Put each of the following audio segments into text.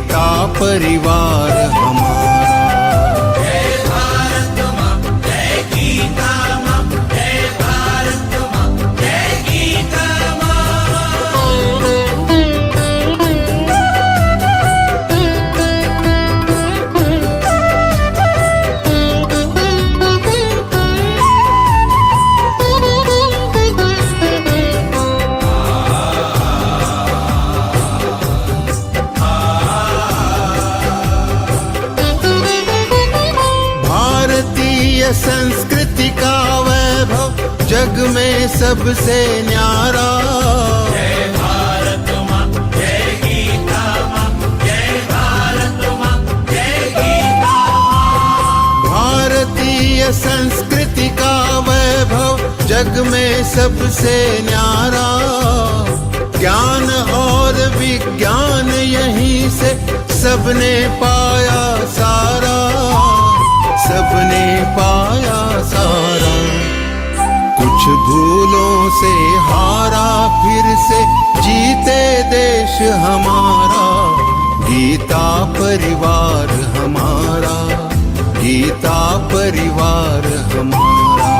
गीता परिवार हमारा। जय भारत माँ, जय गीता माँ, जय भारत माँ, जय गीता माँ। संस्कृति का वैभव जग में सबसे न्यारा। जय भारत माँ, जय गीता माँ, जय भारत माँ, जय गीता माँ। भारतीय संस्कृति का वैभव जग में सबसे न्यारा। ज्ञान और विज्ञान यहीं से सबने पाया सारा, सबने पाया सारा। कुछ भूलों से हारा फिर से जीते देश हमारा। गीता परिवार हमारा, गीता परिवार हमारा।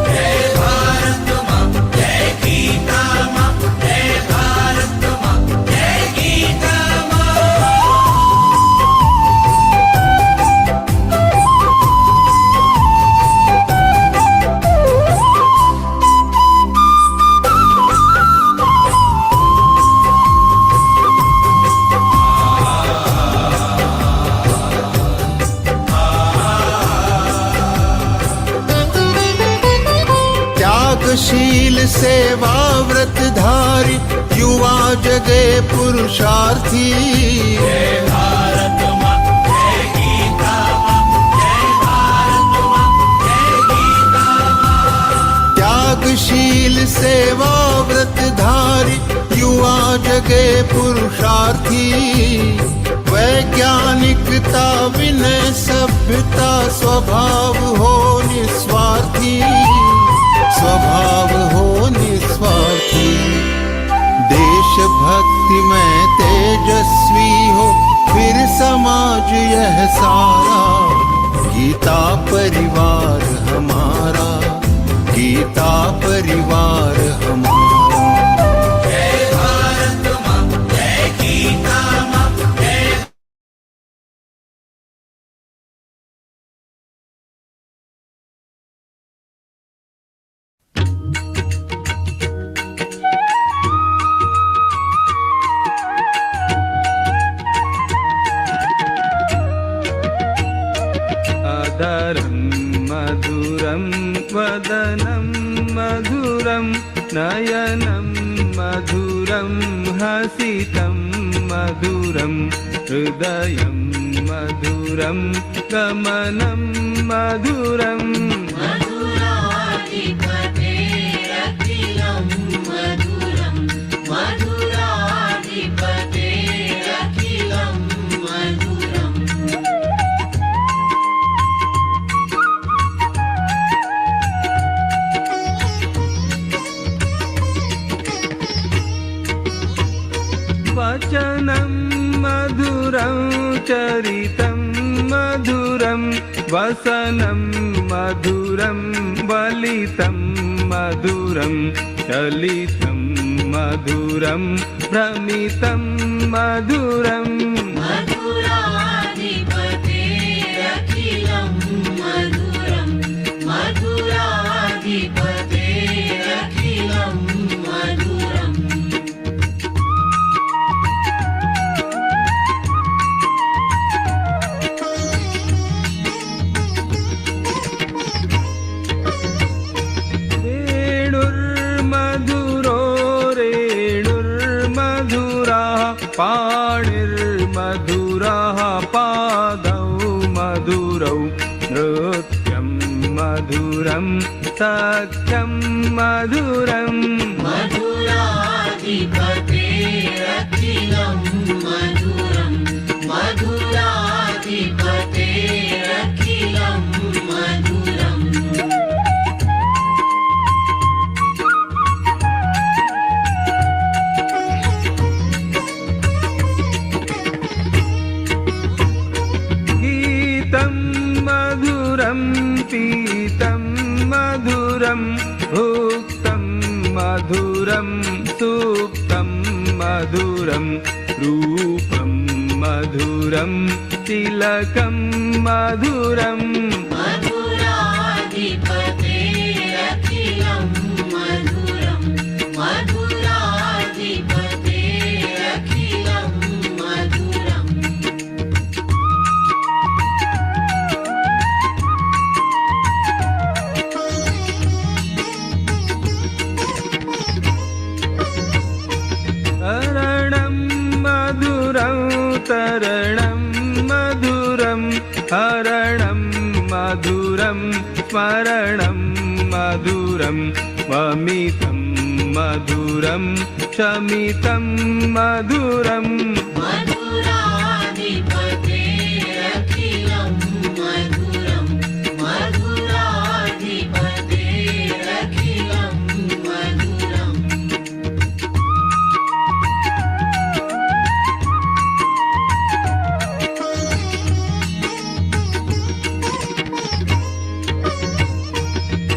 जय भारत माँ, जय गीता माँ, जय भारत माँ, जय गीता माँ। शील सेवा व्रतधारी युवा जगे पुरुषार्थी। जय भारत माँ, जय गीता माँ, जय भारत माँ, जय गीता माँ। त्यागशील सेवा व्रतधारी युवा जगे पुरुषार्थी। वैज्ञानिकता विनय सभ्यता स्वभाव हो निस्वार्थी, स्वभाव हो निस्वार्थी। देशभक्ति में तेजस्वी हो फिर समाज यह सारा। गीता परिवार हमारा, गीता परिवार हमारा। जय भारत माँ, जय गीता माँ, जय। अधरं मधुरं वदनं मधुरं नयनं मधुरं हसितं मधुरं हृदयं मधुरं गमनं मधुरं। मधुराधिपतेरखिलं मधुरं, मधुराधिपतेरखिलं मधुरम्। वचनं मधुरं चरितं मधुरं वसनं मधुरं वलितं मधुरं चलितं मधुरं भ्रमितं मधुरम्। मधुराधिपतेरखिलं मधुरं, मधुराधिपतेरखिलं मधुरम्। वेणुर्मधुरो रेणुर्मधुरः पाणिर्मधुरः पादौ मधुरौ नृत्यं मधुरं सख्यं मधुरम्। मधुराधिपतेरखिलं मधुरं, मधुराधिपतेरखिलं मधुरम्। मधुरं पीतं मधुरं भुक्तं मधुरं सुप्तं मधुरं रूपं मधुरं तिलकं मधुरं मधुराधिपतेरखिलं मधुरं मधुराधिपतेरखिलं मधुरम् तरणं मधुरं तरणं मधुरं हरणं मधुरं स्मरणं मधुरं वमितं मधुरं शमितं मधुरं मधुराधिपतेरखिलं मधुरं मधुराधिपतेरखिलं मधुरम्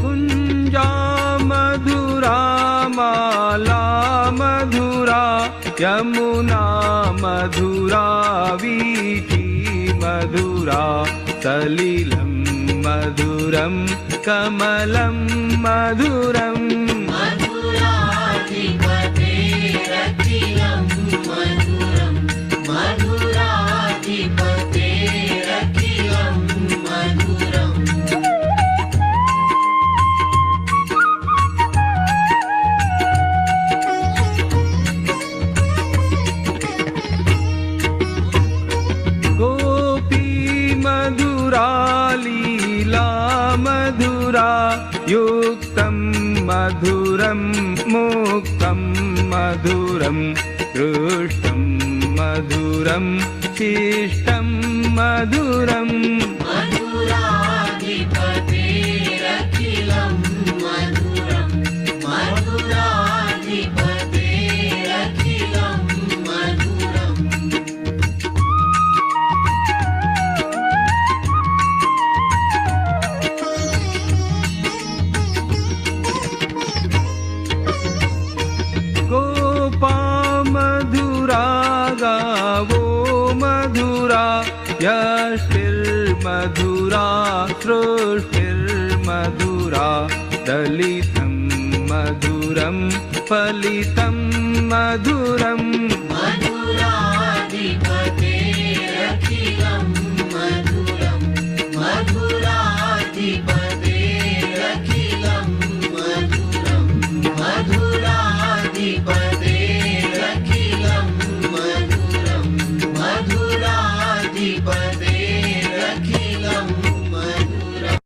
कुञ्जा मधुरा माला मधुरा यमुना मधुरा वीथी मधुरा सलिलं मधुरं कमलं मधुरम् मधुराधिपतेरखिलं मधुरं मधुराधिपतेरखिलं मधुरम् गोपी मधुरा लीला मधुरा युक्तं मधुरं मुक्तं मधुरं दृष्टं मधुरं शिष्टं मधुरम् मधुराधिपतेरखिलं मधुरं मधुराधिपतेरखिलं मधुरम् गोपा मधुरा गावो मधुरा यष्टिर्मधुरा सृष्टिर्मधुरा दलितं मधुरं फलितं मधुरम् मधुराधिपतेरखिलं मधुरं मधुराधिपतेरखिलं मधुरं मधुराधिपतेरखिलं मधुरं मधुराधिपतेरखिलं मधुरम्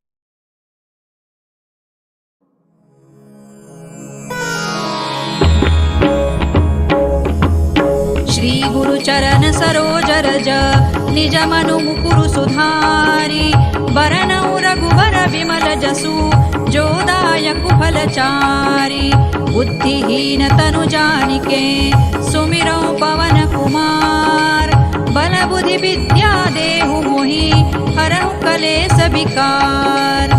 श्री गुरु चरण सरोज रज निज मनु मुकुरु सुधारी बरनउ रघुबर विमल जसु जोदायकु फलचारी बुद्धिहीन तनु जानिके सुमिरौ पवन कुमार बल बुद्धि विद्या देहु मोहि हरहु कलेस विकार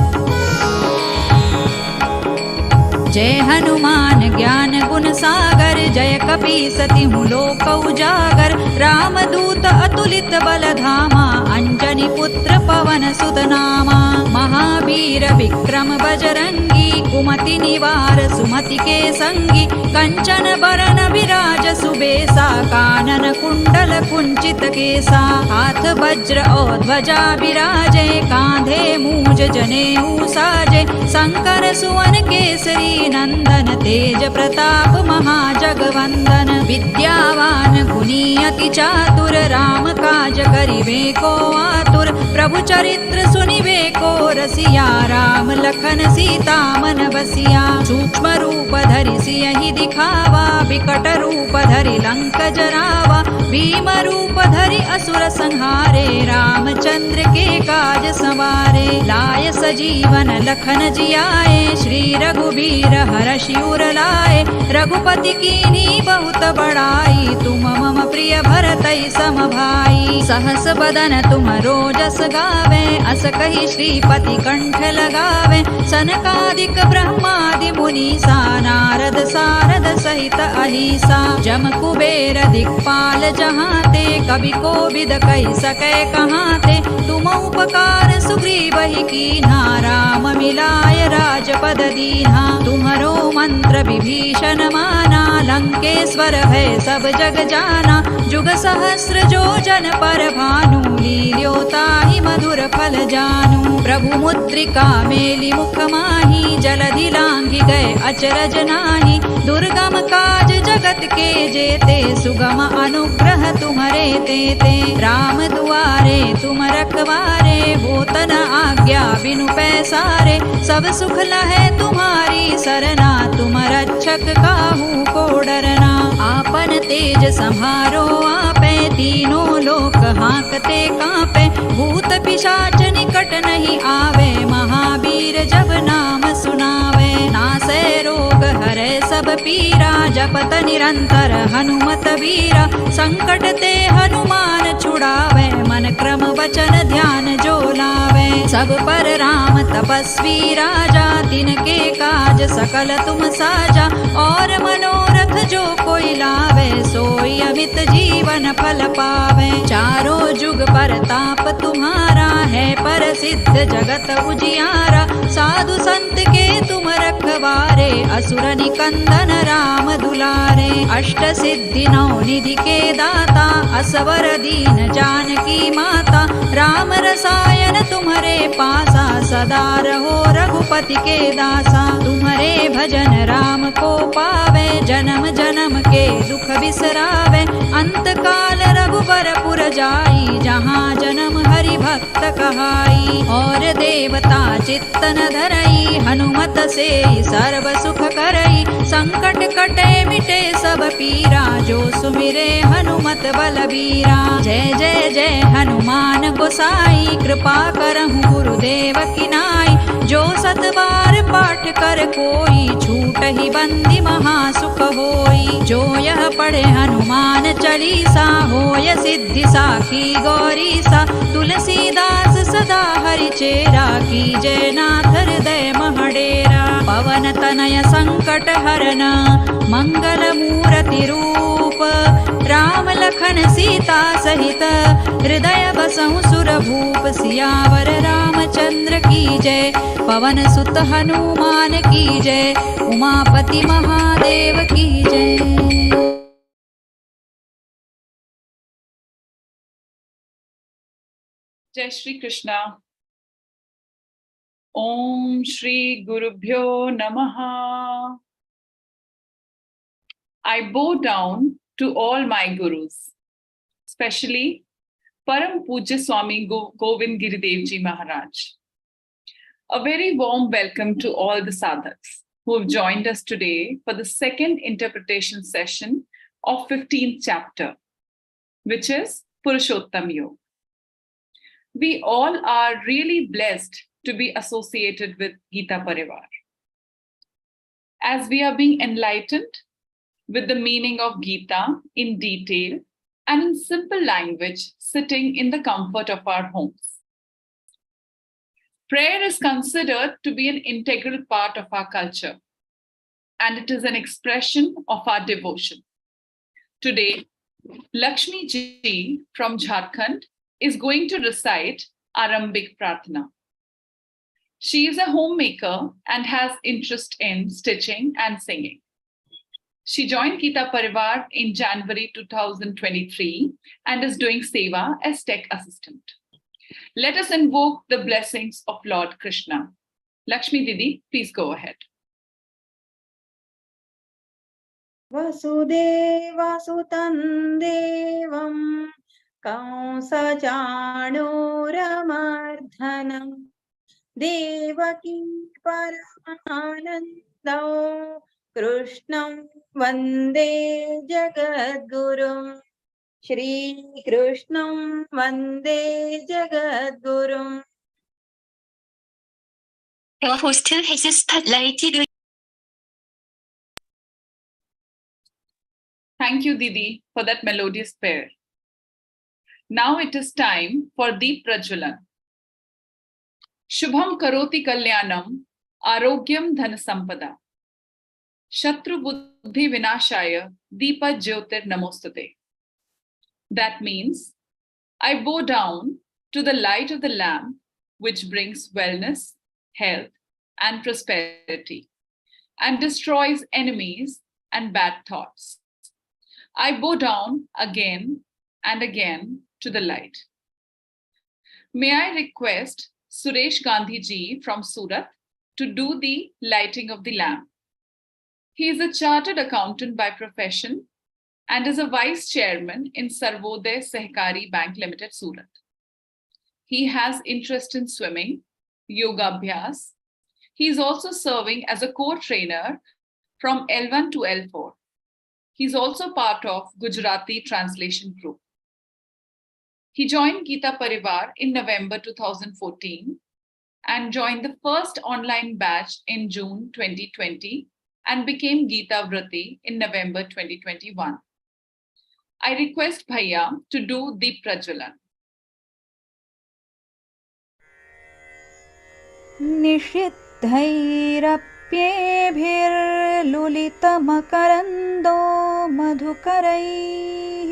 जय हनुमान ज्ञान गुण सागर जय कपीसतिहु लोक उजागर रामदूत अतुलित बल धामा अंजनी पुत्र पवन सुत नामा महावीर विक्रम बजरंगी कुमति निवार सुमति के संगी कंचन बरन विराज सुबेसा कानन कुंडल कुंचित केसा हाथ वज्र और ध्वजा विराजे कांधे मूज जनेऊ साजे शंकर सुवन केसरी नंदन तेज प्रताप महाजगवंदन विद्यावान गुणी अति चातुर राम काज करिबे को आतुर प्रभु चरित्र सुनिबे को रसिया राम लखन सीता मन बसिया सूक्ष्म रूप धरि सियहि दिखावा विकट रूप धरि लंक जरावा भीम रूप धरि असुर संहारे रामचंद्र के काज संवारे लाय सजीवन लखन जियाए श्री रघुबीर हरषि उर लाए रघुपति कीन्ही बहुत बड़ाई तुम मम प्रिय भरतई सम भाई सहस बदन तुम रोजस गावे अस कहि श्रीपति कंठ लगावे सनकादिक ब्रह्मादि मुनीसा नारद सारद सहित अहिसा जम कुबेर दिक्पाल जहाते कवि कोविद कहि सकै कहाते तुम उपकार सुग्रीव ही कीन्हा राम मिलाय राजपद दीन्हा तुम्हरो मंत्र विभीषण माना लंकेश्वर भय सब जग जाना जुग सहस्र जो जन पर भानु लील्योताहि मधुर फल जानू प्रभु मुद्रिका मेलि मुख माही जलधि लांघि गए अचरज नाही दुर्गम काज जगत के जेते सुगम अनुग्रह तुम्हरे तेते राम दुआरे तुम रखवारे होत न आज्ञा बिनु पैसारे सब सुख लहै तुम्हारी सरना तुम रक्षक काहू को डरना आपन तेज संभारो आपे तीनों लोक हांकते कांपे भूत पिशाच निकट नहीं आवे महावीर जब नाम सुनावे नासै रोग हरै सब पीरा जपत निरंतर हनुमत वीरा संकट ते हनुमान छुड़ावे मन क्रम वचन ध्यान जो लावे सब पर राम तपस्वी राजा तिनके काज सकल तुम साजा और मनोरथ जो कोई लावे सोई अमित जीवन फल पावे चारों जुग परताप तुम्हारा है प्रसिद्ध जगत उजियारा साधु संत के तुम रखवारे असुर निकंदन राम दुलारे अष्ट सिद्धि नौ निधि के दाता असवर दीन जानकी माता राम रसायन तुम्हारे पासा सदा रहो रघुपति के दासा तुम्हारे भजन राम को पावे जन्म जन्म के दुख बिसरावे अंत काल रघुबर पुर जाई जहाँ जन्म हरि भक्त कहाई और देवता चित्तन धरई हनुमत से सर्व सुख करई संकट कटे मिटे सब पीरा जो सुमिरे हनुमत बलबीरा जय जय जय हनुमान गोसाई कृपा करहु गुरुदेव की नाई जो सत बार पाठ कर कोई छूट ही बंदी महासुख होई जो यह पढ़े हनुमान चालीसा होय सिद्धि साखी गौरीसा तुलसीदास सदा हरि चेरा की जय नाथ हृदय महडेरा पवन तनय संकट हरन मंगल मूर्ति रूप राम लखन सीता सहित हृदय बसहु सुर भूप सियावर रामचंद्र की जय पवन सुत हनुमान की जय उमापति महादेव की जय। जय श्री कृष्णा। ओम श्री गुरुभ्यो नमः। I bow down to all my gurus, especially Param Pujya Swami Govind Giridev Ji Maharaj. A very warm welcome to all the sadhaks who have joined us today for the second interpretation session of 15th chapter, which is Purushottam Yoga. We all are really blessed to be associated with Geeta Parivar. As we are being enlightened with the meaning of Geeta in detail and in simple language, sitting in the comfort of our homes. Prayer is considered to be an integral part of our culture, and it is an expression of our devotion. Today, Lakshmi Ji from Jharkhand is going to recite Arambik Prarthana. She is a homemaker and has interest in stitching and singing. She joined Geeta Parivar in January 2023 and is doing Seva as tech assistant. Let us invoke the blessings of Lord Krishna. Lakshmi Didi, please go ahead. वसुदेवसुतं देवं कंसचाणूरमर्दनं देवकी परमानन्दौ कृष्णं वन्दे जगद्गुरुं श्रीकृष्णं वन्दे जगद्गुरुम्। Our host has spotlighted. Thank you, Didi, for that melodious pair. Now it is time for Deep Prajwalan. Shubham karoti kalyanam, arogyam dhan sampada. Shatru buddhi vinashaya, deepa jyotir namostate. That means, I bow down to the light of the lamp, which brings wellness, health, and prosperity, and destroys enemies and bad thoughts. I bow down again and again to the light. May I request Suresh Gandhi ji from Surat to do the lighting of the lamp. He is a chartered accountant by profession and is a vice chairman in Sarvodaya Sehkari Bank Limited, Surat. He has interest in swimming, yoga abhyas. He is also serving as a co-trainer from L1 to L4. He is also part of Gujarati translation group. He joined Geeta Parivar in November 2014 and joined the first online batch in June 2020 and became Geeta Vrati in November 2021. I request Bhaiya to do Deep Prajwalan. निषिद्धैरप्येभिर्लुलितमकरन्दो मधुकरैः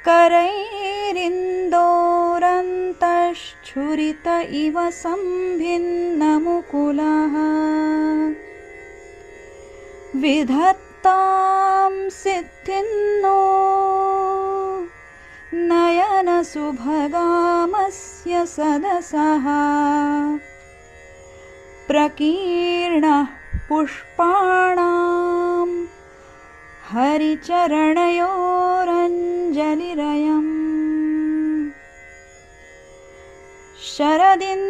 करैरिन्दोरन्तश्छुरित इव सम्भिन्नमुकुलः विधत्तां सिद्धिन्नो नयनसुभगामस्य सदसः प्रकीर्णः पुष्पाणां हरिचरणयोरञ्जलिरयम् शरदिन्दुनिभां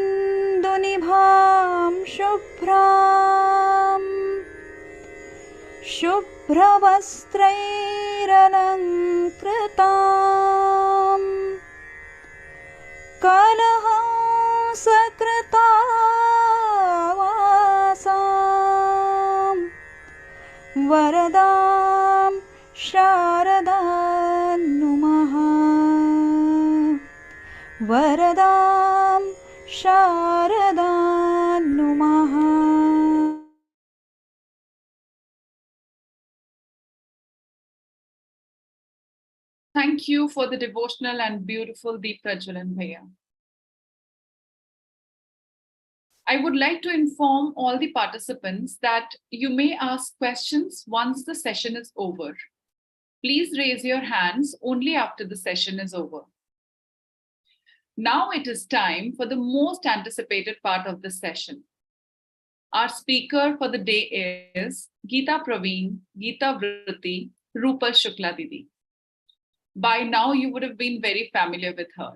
शुभ्रां शुभ्रवस्त्रैरलङ्कृतां कलहंसकृतावासां वरदां शारदां नुमः वरदां शारदां नुमः. Thank you for the devotional and beautiful Deep Prajwalan, Bhaiya. I would like to inform all the participants that you may ask questions once the session is over. Please raise your hands only after the session is over. Now it is time for the most anticipated part of the session. Our speaker for the day is Geeta Praveen, Geeta Vrati, Rupal Shukla Didi. By now, you would have been very familiar with her.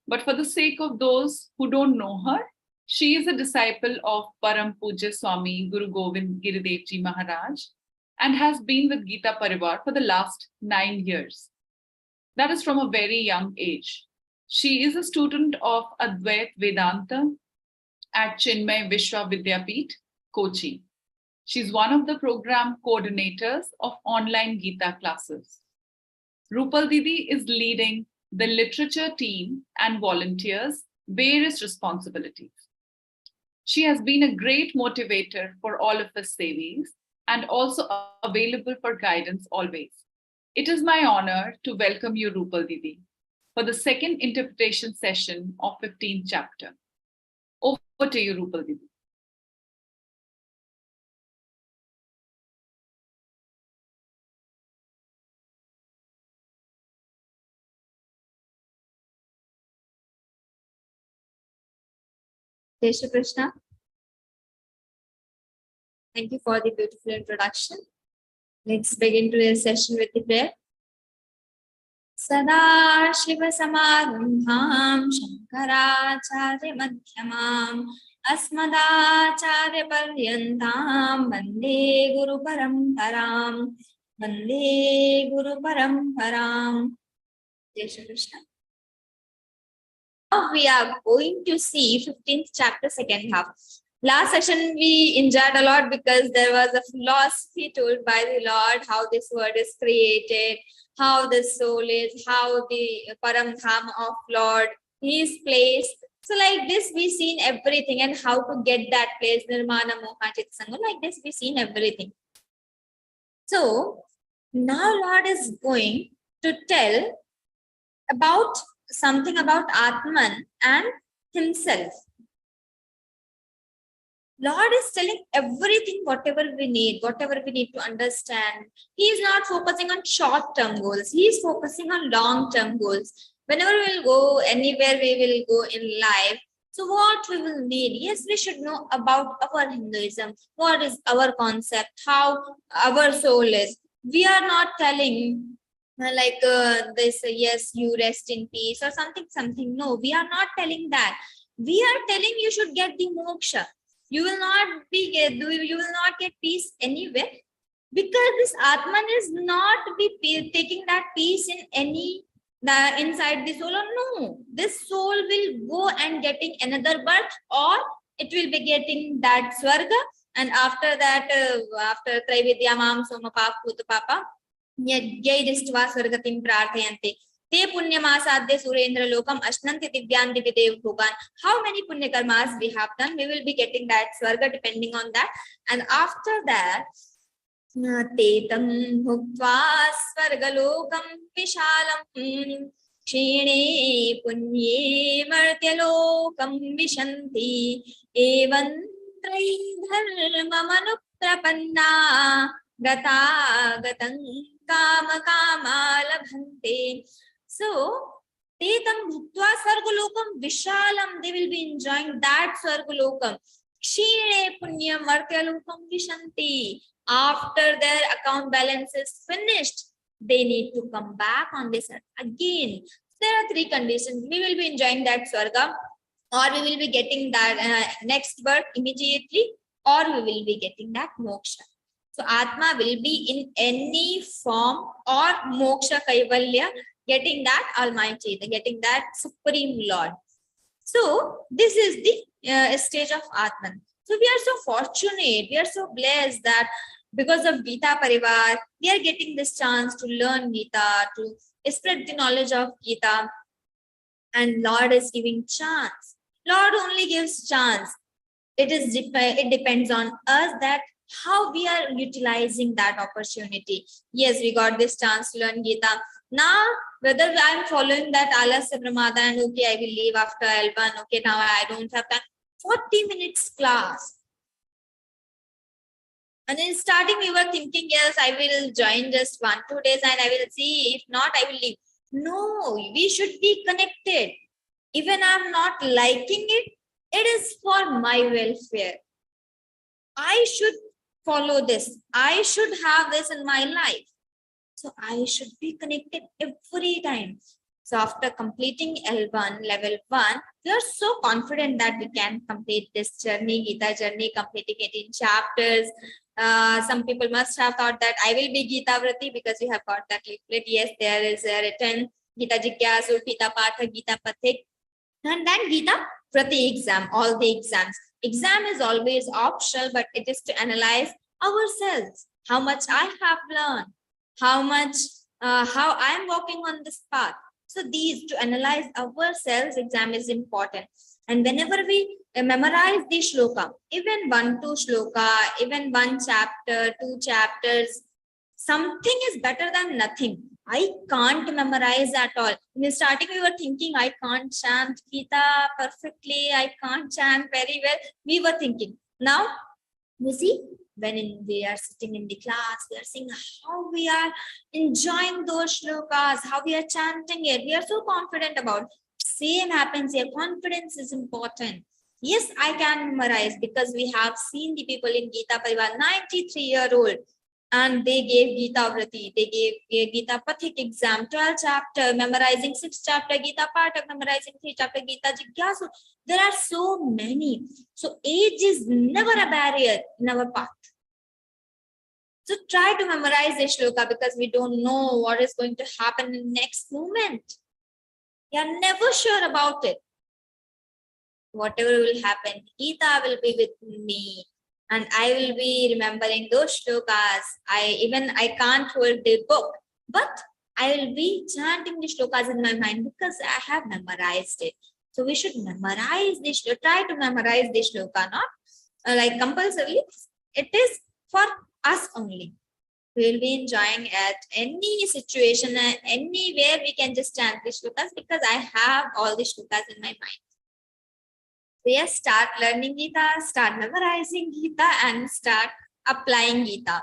But for the sake of those who don't know her, she is a disciple of Param Pujya Swami Guru Govind Giridev Ji Maharaj and has been with Geeta Parivar for the last 9 years. That is from a very young age. She is a student of Advait Vedanta at Chinmay Vishwa Vidyapeeth, Kochi. She's one of the program coordinators of online Geeta classes. Rupal Didi is leading the literature team and volunteers various responsibilities. She has been a great motivator for all of us Sevis and also available for guidance always. It is my honor to welcome you, Rupal Didi, for the second interpretation session of 15th chapter. Over to you, Rupal Didi. Jai Shri Krishna. Thank you for the beautiful introduction. Let's begin today's session with the prayer. Sada Shiva Samarambham Shankaracharya Madhyamam Asmadacharya Paryantam Vande Guru Paramparam Vande Guru Paramparam. Jai Shri Krishna. Now we are going to see 15th chapter, second half. Last session we enjoyed a lot because there was a philosophy told by the Lord, how this world is created, how the soul is, how the Paramdham of Lord is placed. So like this we seen everything, and how to get that place, Nirmana Moha Chit Sangha, like this we seen everything. So now Lord is going to tell about something about Atman and himself. Lord is telling everything, whatever we need to understand. He is not focusing on short-term goals. He is focusing on long-term goals. Whenever we will go anywhere, we will go in life. So what we will need? Yes, we should know about our Hinduism. What is our concept? How our soul is. We are not telling like this, yes, you rest in peace or something. No, we are not telling that. We are telling you should get the moksha. You will not get peace anywhere, because this Atman is not be taking that peace in any inside the soul. Or no, this soul will go and getting another birth, or it will be getting that swarga, and after that after Traividyamam Somapap Putapapa Yajyaidistva Swargatim Prarthayante. Te punyamasadya surendra lokam ashnanti divyan dividev bhogan. How many punya karmas we have done, we will be getting that swarga depending on that. And after that, tetam bhuktva swargalokam vishalam kshine punye martyalokam vishanti evan traidharmamanuprapanna gata gatang kama kama labhante. So, tetam bhuktva sargulokam vishalam, they will be enjoying that sargulokam. Kshine punyam martyalokam vishanti. After their account balance is finished, they need to come back on this earth again. There are three conditions. We will be enjoying that swarga, or we will be getting that next birth immediately, or we will be getting that moksha. So Atma will be in any form, or moksha kaivalya, getting that Almighty, getting that Supreme Lord. So this is the stage of Atman. So we are so fortunate, we are so blessed that because of Geeta Parivar, we are getting this chance to learn Geeta, to spread the knowledge of Geeta. And Lord is giving chance. Lord only gives chance. It depends on us that how we are utilizing that opportunity. Yes, we got this chance to learn Geeta. Now, whether I am following that Alasya Pramada and okay, I will leave after L1, okay, now I don't have time. 40 minutes class. And in starting, we were thinking, yes, I will join just 1-2 days and I will see. If not, I will leave. No, we should be connected. Even I'm not liking it, it is for my welfare. I should follow this. I should have this in my life. So I should be connected every time. So after completing L1, level 1, we are so confident that we can complete this journey, Geeta journey, completing 18 chapters. Some people must have thought that I will be Geeta Vrati because we have got that leaflet. Yes, there is a written Geeta Jigyasu, Geeta Patha, Geeta Pathik, and then Geeta Vrati exam, all the exams. Exam is always optional, but it is to analyze ourselves, how much I have learned, how I am walking on this path. So these, to analyze ourselves, exam is important. And whenever we memorize the shloka, even 1-2 shloka, even 1 chapter, 2 chapters, something is better than nothing. I can't memorize at all. In the starting, we were thinking, I can't chant Geeta perfectly. I can't chant very well. We were thinking. Now, you see, when we are sitting in the class, we are seeing how we are enjoying those shlokas, how we are chanting it. We are so confident about it. Same happens here. Confidence is important. Yes, I can memorize because we have seen the people in Geeta Parivar, 93-year-old, and they gave Geeta Vrati, they gave Geeta Pathik exam, 12 chapter, memorizing 6 chapter, Geeta Pathak, memorizing 3 chapter, Geeta Jigyasu. There are so many. So age is never a barrier in our path. So try to memorize the shloka because we don't know what is going to happen in next moment. We are never sure about it. Whatever will happen, Geeta will be with me and I will be remembering those shlokas. I can't hold the book, but I will be chanting the shlokas in my mind because I have memorized it. So we should memorize this, try to memorize the shloka, not like compulsorily. It is for us only. We will be enjoying at any situation, anywhere we can just chant the shlokas because I have all the shlokas in my mind. So yes, start learning Geeta, start memorizing Geeta and start applying Geeta.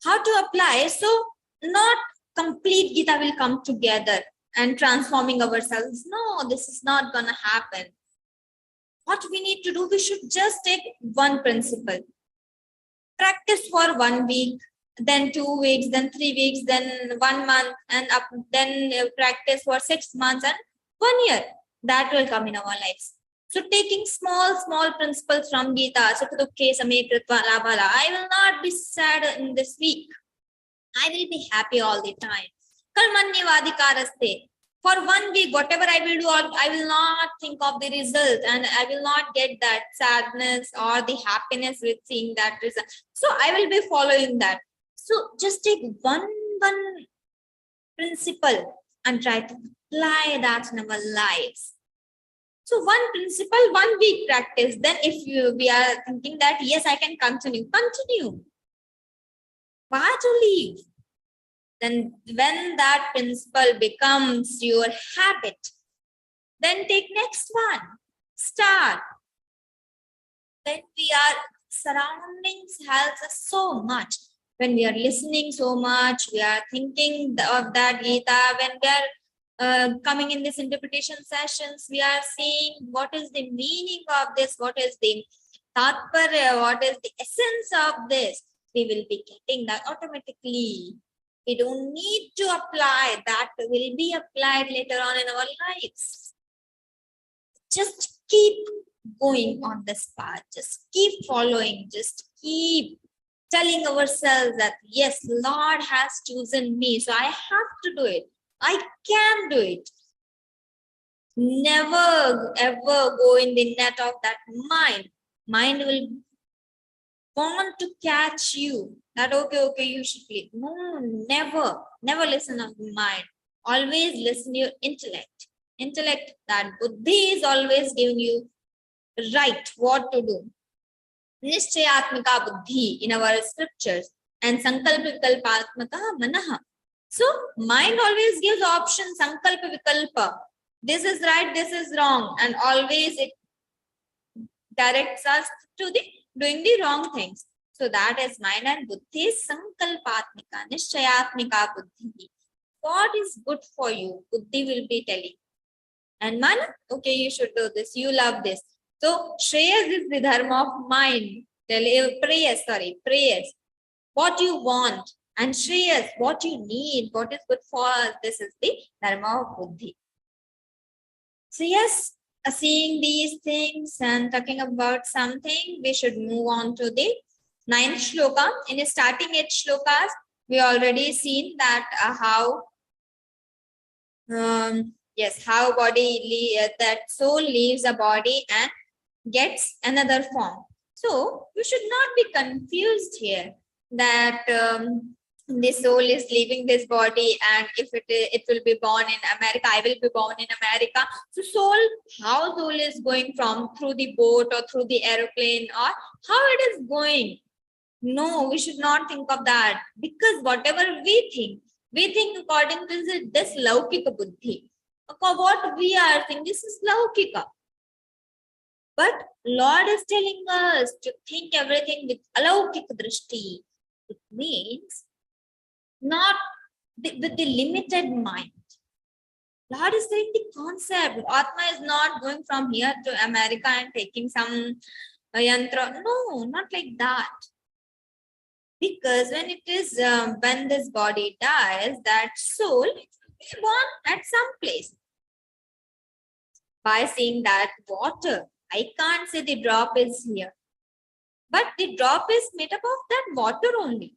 How to apply? So not complete Geeta will come together and transforming ourselves. No, this is not gonna happen. What we need to do, we should just take one principle. Practice for 1 week, then 2 weeks, then 3 weeks, then 1 month, and then practice for 6 months and 1 year. That will come in our lives. So taking small principles from Geeta, so I will not be sad in this week. I will be happy all the time. For 1 week, whatever I will do, I will not think of the result and I will not get that sadness or the happiness with seeing that result. So I will be following that. So just take one principle and try to apply that in our lives. So one principle, 1 week practice. Then if we are thinking that, yes, I can continue. Why to leave? Then when that principle becomes your habit, then take next one. Start. When we are surroundings helps us so much. When we are listening so much, we are thinking of that Geeta. When we are coming in this interpretation sessions, we are seeing what is the meaning of this, what is the tatparya, what is the essence of this. We will be getting that automatically. We don't need to apply. That will be applied later on in our lives. Just keep going on this path. Just keep following. Just keep telling ourselves that, yes, Lord has chosen me, so I have to do it. I can do it. Never ever go in the net of that mind. Mind will want to catch you. That okay, you should leave. No, never listen to the mind. Always listen to your intellect. Intellect, that buddhi is always giving you right what to do. Nishchayatmika buddhi in our scriptures and sankalpa vikalpatmaka manaha. So mind always gives option, sankalpa vikalpa. This is right, this is wrong, and always it directs us to the doing the wrong things. So that is mind, and buddhi is sankalpatmika, nishchayatmika buddhi. What is good for you, buddhi will be telling. And man, okay, you should do this, you love this. So Shreyas is the dharma of mind. Prayers. What you want. And Shreyas, what you need, what is good for us. This is the dharma of buddhi. So yes, seeing these things and talking about something, we should move on to the 9th shloka. In the starting 8 shlokas, we already seen that how body that soul leaves a body and gets another form. So you should not be confused here that the soul is leaving this body, and if it will be born in America, I will be born in America. So how soul is going through the boat or through the aeroplane, or how it is going? No, we should not think of that, because whatever we think according to this laukika buddhi. What we are thinking, this is laukika. But Lord is telling us to think everything with alaukika drishti. It means not with the limited mind. Lord is saying the concept. Atma is not going from here to America and taking some yantra. No, not like that. Because when it is, when this body dies, that soul is born at some place. By seeing that water, I can't say the drop is here. But the drop is made up of that water only.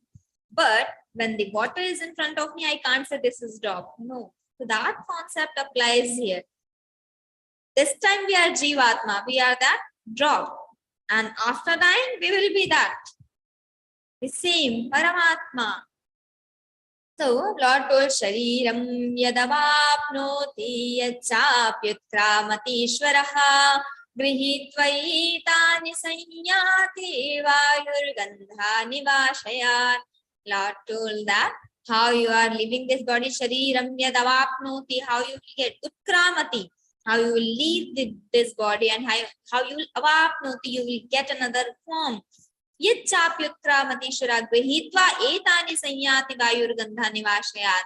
But when the water is in front of me, I can't say this is drop. No. So that concept applies here. This time we are Jivatma, we are that drop. And after dying, we will be that. The same, Paramatma. So Lord told Shariram Yadavapnoti Yachapyutramati Shwaraha Grihitvaitani Sanyati Vayurgandha Nivashayat. Lord told that how you are living this body, Shariram Yadavapnoti, how you will get Utkramati, how you will leave this body, and how you will Avapnoti, you will get another form. Yachapyutramati Grihitva etani sanyati vayurgandha nivashayat.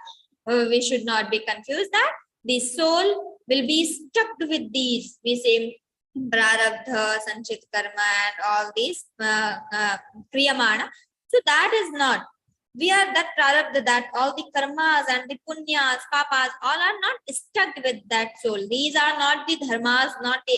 We should not be confused that the soul will be stuck with these. We say prarabdha, sanchit karma, and all these kriyamana. So that is not. We are that prarabdha, that all the karmas and the punyas, papas, all are not stuck with that soul. These are not the dharmas, not the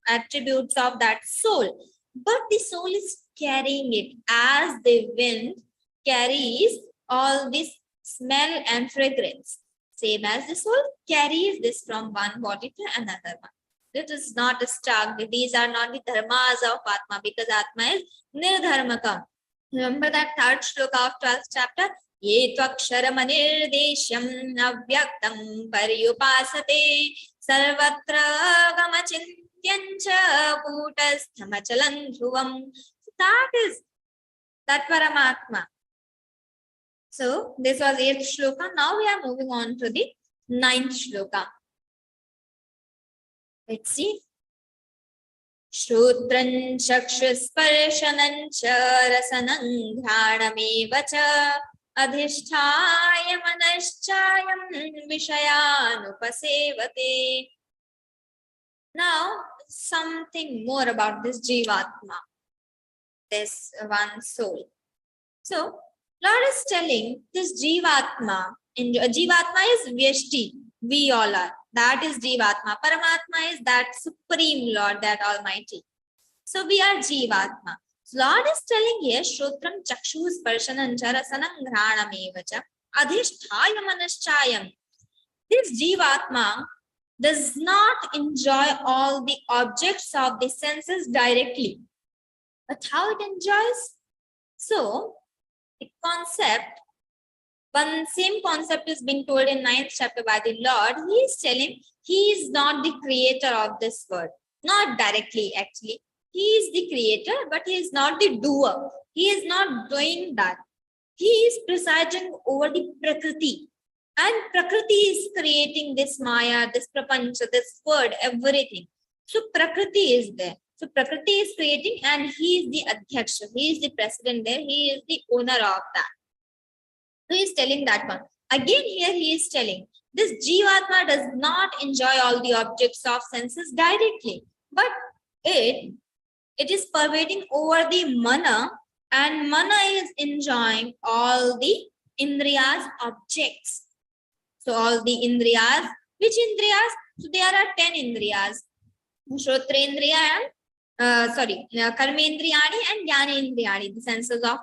attributes of that soul. But the soul is carrying it as the wind carries all this smell and fragrance. Same as the soul carries this from one body to another one. It is not stuck. These are not the dharmas of Atma, because Atma is nirdharmakam. Remember that third shloka of 12th chapter? Ye tvaksharam anirdeshyam avyaktam paryupasate sarvatra gamachintyancha bhutasthamachalan dhruvam. That is that Paramatma. So this was 8th shloka. Now we are moving on to the 9th shloka. Let's see. Shrutran chakshusprshanam cha rasanam dhranameva cha adhisthaya manaschayam vishayanupasevate. Now something more about this Jivatma, this one soul. So Lord is telling this Jivatma, Jivatma is Vyashti, we all are. That is Jivatma. Paramatma is that Supreme Lord, that Almighty. So we are Jivatma. So Lord is telling here, Shrutram Chakshu Sparshanam Charasanam Ghranam Adhisthaya Manaschayam. This Jivatma does not enjoy all the objects of the senses directly. But how it enjoys? So, the concept, one same concept is being told in 9th chapter by the Lord. He is telling he is not the creator of this world. Not directly actually. He is the creator, but he is not the doer. He is not doing that. He is presiding over the Prakriti. And Prakriti is creating this Maya, this Prapancha, this word, everything. So Prakriti is there. So Prakriti is creating and he is the Adhyaksha. He is the president there. He is the owner of that. So he is telling that one. Again here he is telling this Jivatma does not enjoy all the objects of senses directly. But it is pervading over the Mana, and Mana is enjoying all the Indriyas objects. So all the Indriyas, which Indriyas? So there are 10 Indriyas. Shrotrendriya and Karmendriyani and Jnanendriyani, the senses of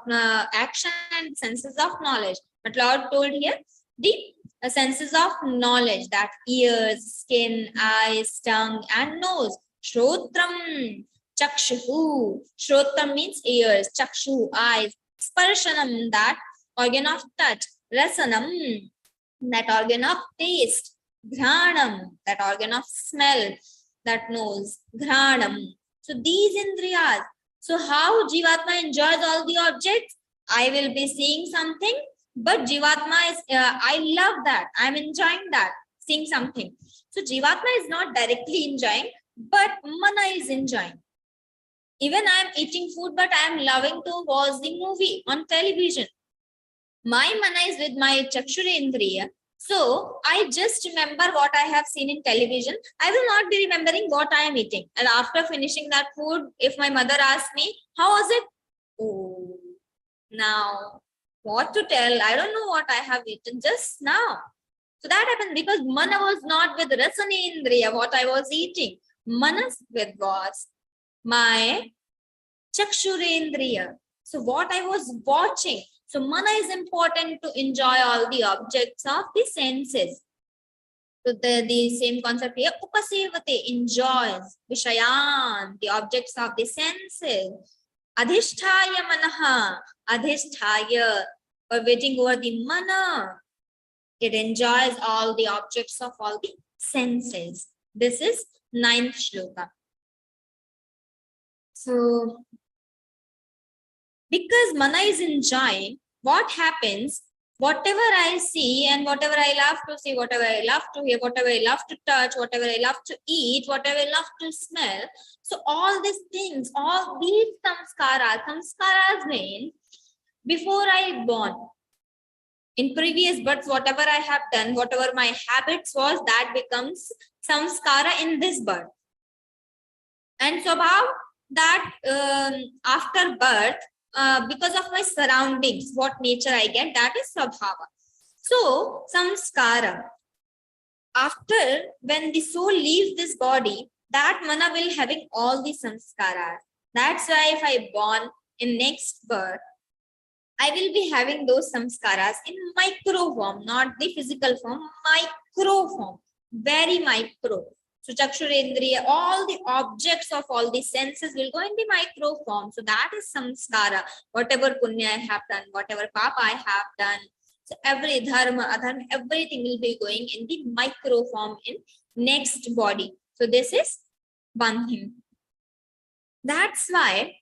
action and senses of knowledge. But Lord told here the senses of knowledge, that ears, skin, eyes, tongue, and nose. Shrotram, Chakshu. Shrotram means ears, Chakshu, eyes. Sparshanam, that organ of touch. Rasanam, that organ of taste. Ghranam, that organ of smell, that nose. Ghranam. So these Indriyas. So how Jivatma enjoys all the objects? I will be seeing something, but Jivatma is, I love that. I'm enjoying that, seeing something. So Jivatma is not directly enjoying, but Mana is enjoying. Even I'm eating food, but I'm loving to watch the movie on television. My Mana is with my Chakshurendriya. So I just remember what I have seen in television. I will not be remembering what I am eating. And after finishing that food, if my mother asks me, how was it? Oh, now what to tell? I don't know what I have eaten just now. So that happened because Mana was not with Rasanendriya, what I was eating. Manas with was my Chakshurendriya. So what I was watching. So mana is important to enjoy all the objects of the senses. So the same concept here, upasevate, enjoys, vishayan, the objects of the senses. Adhisthaya manaha, adhisthaya, or waiting over the mana. It enjoys all the objects of all the senses. This is 9th shloka. So, because mana is enjoying, what happens? Whatever I see and whatever I love to see, whatever I love to hear, whatever I love to touch, whatever I love to eat, whatever I love to smell. So all these things, all these samskaras mean before I born. In previous births, whatever I have done, whatever my habits was, that becomes samskara in this birth. And so about that after birth, because of my surroundings, what nature I get, that is sabhava. So, samskara. After, when the soul leaves this body, that mana will having all the samskaras. That's why if I born in next birth, I will be having those samskaras in micro form, not the physical form, micro form, very micro. So Chakshurendriya, all the objects of all the senses will go in the micro form. So that is samskara. Whatever punya I have done, whatever papa I have done. So every dharma, adharma, everything will be going in the micro form in next body. So this is one thing. That's why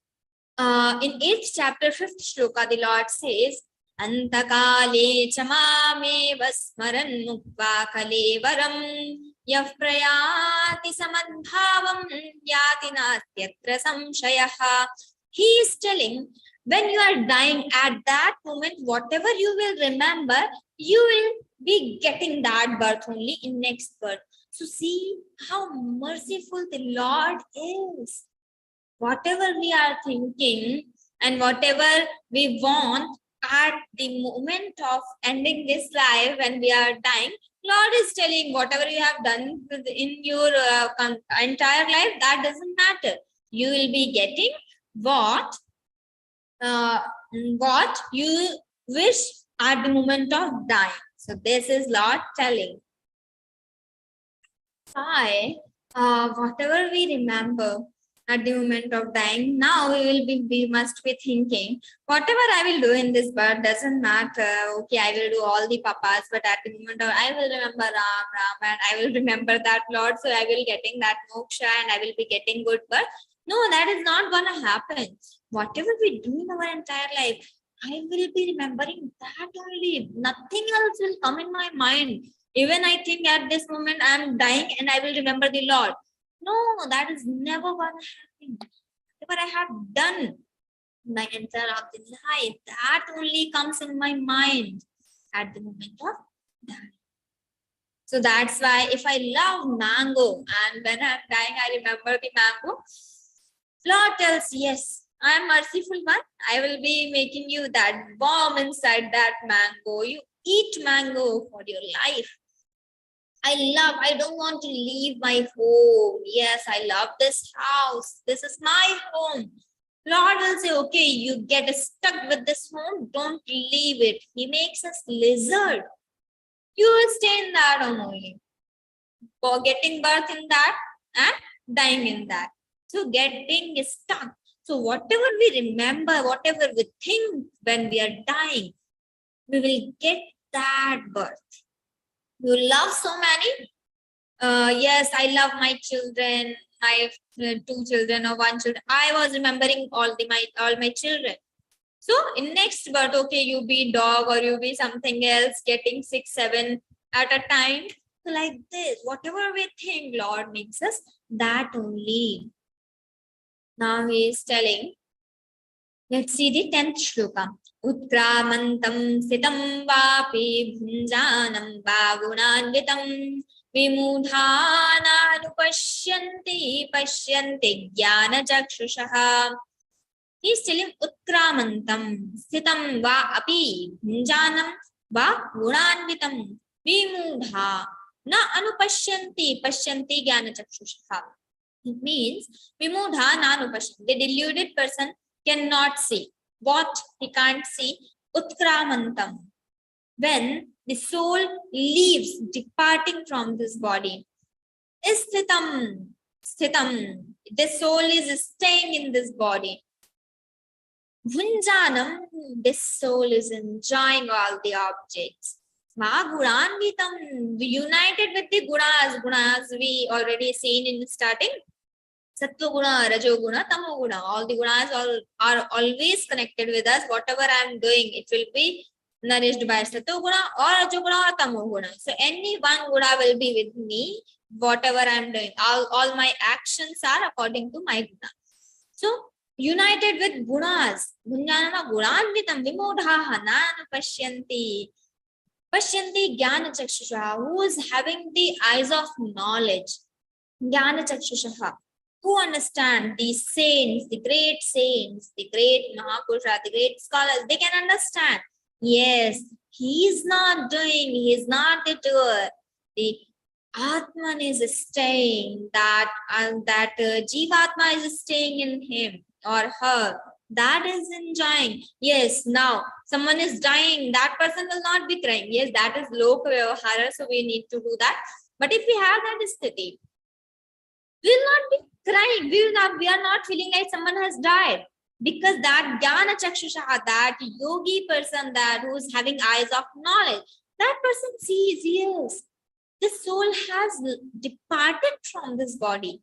in 8th chapter, 5th shloka, the Lord says, Antakale chamame vasmaran mukva kalevaram yah prayati samadbhavam yati nastyatra samshayaha. He is telling, when you are dying at that moment, whatever you will remember, you will be getting that birth only in next birth. So see how merciful the Lord is. Whatever we are thinking and whatever we want at the moment of ending this life, when we are dying, Lord is telling whatever you have done in your entire life, that doesn't matter. You will be getting what you wish at the moment of dying. So this is Lord telling. Whatever we remember at the moment of dying, now we must be thinking, whatever I will do in this birth doesn't matter. Okay, I will do all the papas, but at the moment of, I will remember Ram, and I will remember that Lord, so I will getting that moksha and I will be getting good birth. No, that is not gonna happen. Whatever we do in our entire life, I will be remembering that only. Nothing else will come in my mind. Even I think at this moment I am dying and I will remember the Lord. No, that is never gonna happen. Whatever I have done my entire of the life, that only comes in my mind at the moment of dying. So that's why if I love mango and when I'm dying, I remember the mango, Lord tells, yes, I am merciful one. I will be making you that bomb inside that mango. You eat mango for your life. I don't want to leave my home. Yes, I love this house. This is my home. Lord will say, okay, you get stuck with this home. Don't leave it. He makes us lizard. You will stay in that home only. For getting birth in that and dying in that. So getting stuck. So whatever we remember, whatever we think when we are dying, we will get that birth. You love so many. Yes, I love my children. I have 2 children or 1 child. I was remembering all my children. So in next birth, okay, you be dog or you be something else, getting 6, 7 at a time. So like this, whatever we think, Lord makes us that only. Now he is telling. Let's see the 10th shloka. Utkramantam sitam vapi bhunjanam vagunanvitam vimudhana pashyanti jnana chakshushaha. He is telling utkramantam sitam vapi bhunjanam vagunanvitam vimudha na anupashyanti jnana chakshushaha. It means vimudha na anupashyanti. The deluded person cannot see. What he can't see? Utkramantam. When the soul leaves, departing from this body. Sthitam. The soul is staying in this body. Bhunjanam, this soul is enjoying all the objects. Guranvitam, united with the gunas. Gunas we already seen in starting. Sattva guna, Rajo guna, Tamo guna. All the gunas are always connected with us. Whatever I am doing, it will be nourished by Sattva guna or Rajo guna or Tamo guna. So any one guna will be with me. Whatever I am doing, all my actions are according to my guna. So united with gunas. Gunjanana guranvitam vimodhaha nanu pashyanti. Pashyanti jnana chakshusha, who is having the eyes of knowledge. Jnana chakshusha, who understand these saints, the great Mahapurusha, the great scholars, they can understand. Yes, he is not the doer. The Atman is staying, that Jivatma is staying in him or her. That is enjoying. Yes, now someone is dying, that person will not be crying. Yes, that is loka vyavahara, so we need to do that. But if we have that sthiti, we will not be crying. We are not feeling like someone has died. Because that jnana chakshusha, that yogi person, that who is having eyes of knowledge, that person sees, yes, the soul has departed from this body.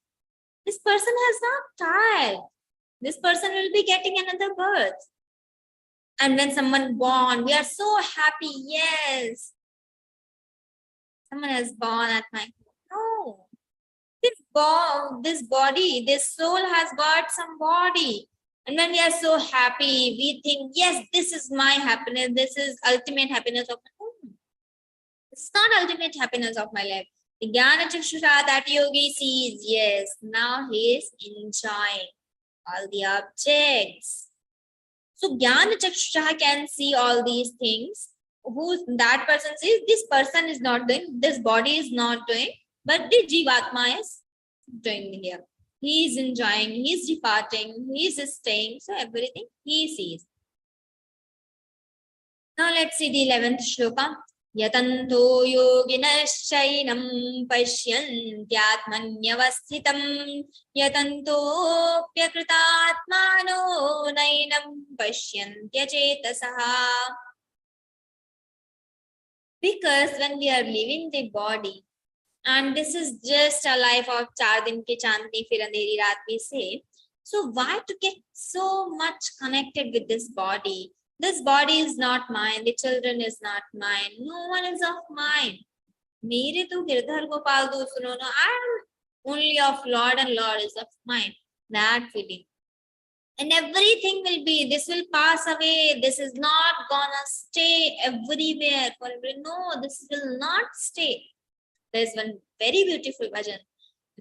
This person has not died. This person will be getting another birth. And when someone born, we are so happy. Yes, someone has born at my home. No, this body, this soul has got some body. And when we are so happy, we think, yes, this is my happiness. This is ultimate happiness of my home. It's not ultimate happiness of my life. The Jnana Chakshusha that yogi sees, yes, now he is enjoying all the objects. So Jnana Chakshusha can see all these things. Who that person sees, this person is not doing, this body is not doing, but the Jivatma is doing here. He is enjoying, he is departing, he is staying, so everything he sees. Now let's see the 11th shloka. Yatanto yoginaschainam pasyantyatmanyavasthitam yatanto pyakritatmano nainam pasyantyachetasaha. Because when we are leaving the body, and this is just a life of 4 din ki chandni fir andheri raat we say, so why to get so much connected with this body? This body is not mine, the children is not mine, no one is of mine. Mere tu girdhar gopal do suno, no, I am only of Lord and Lord is of mine. That feeling. And everything will be, this will pass away, this is not gonna stay everywhere forever. No, this will not stay. There's one very beautiful bhajan.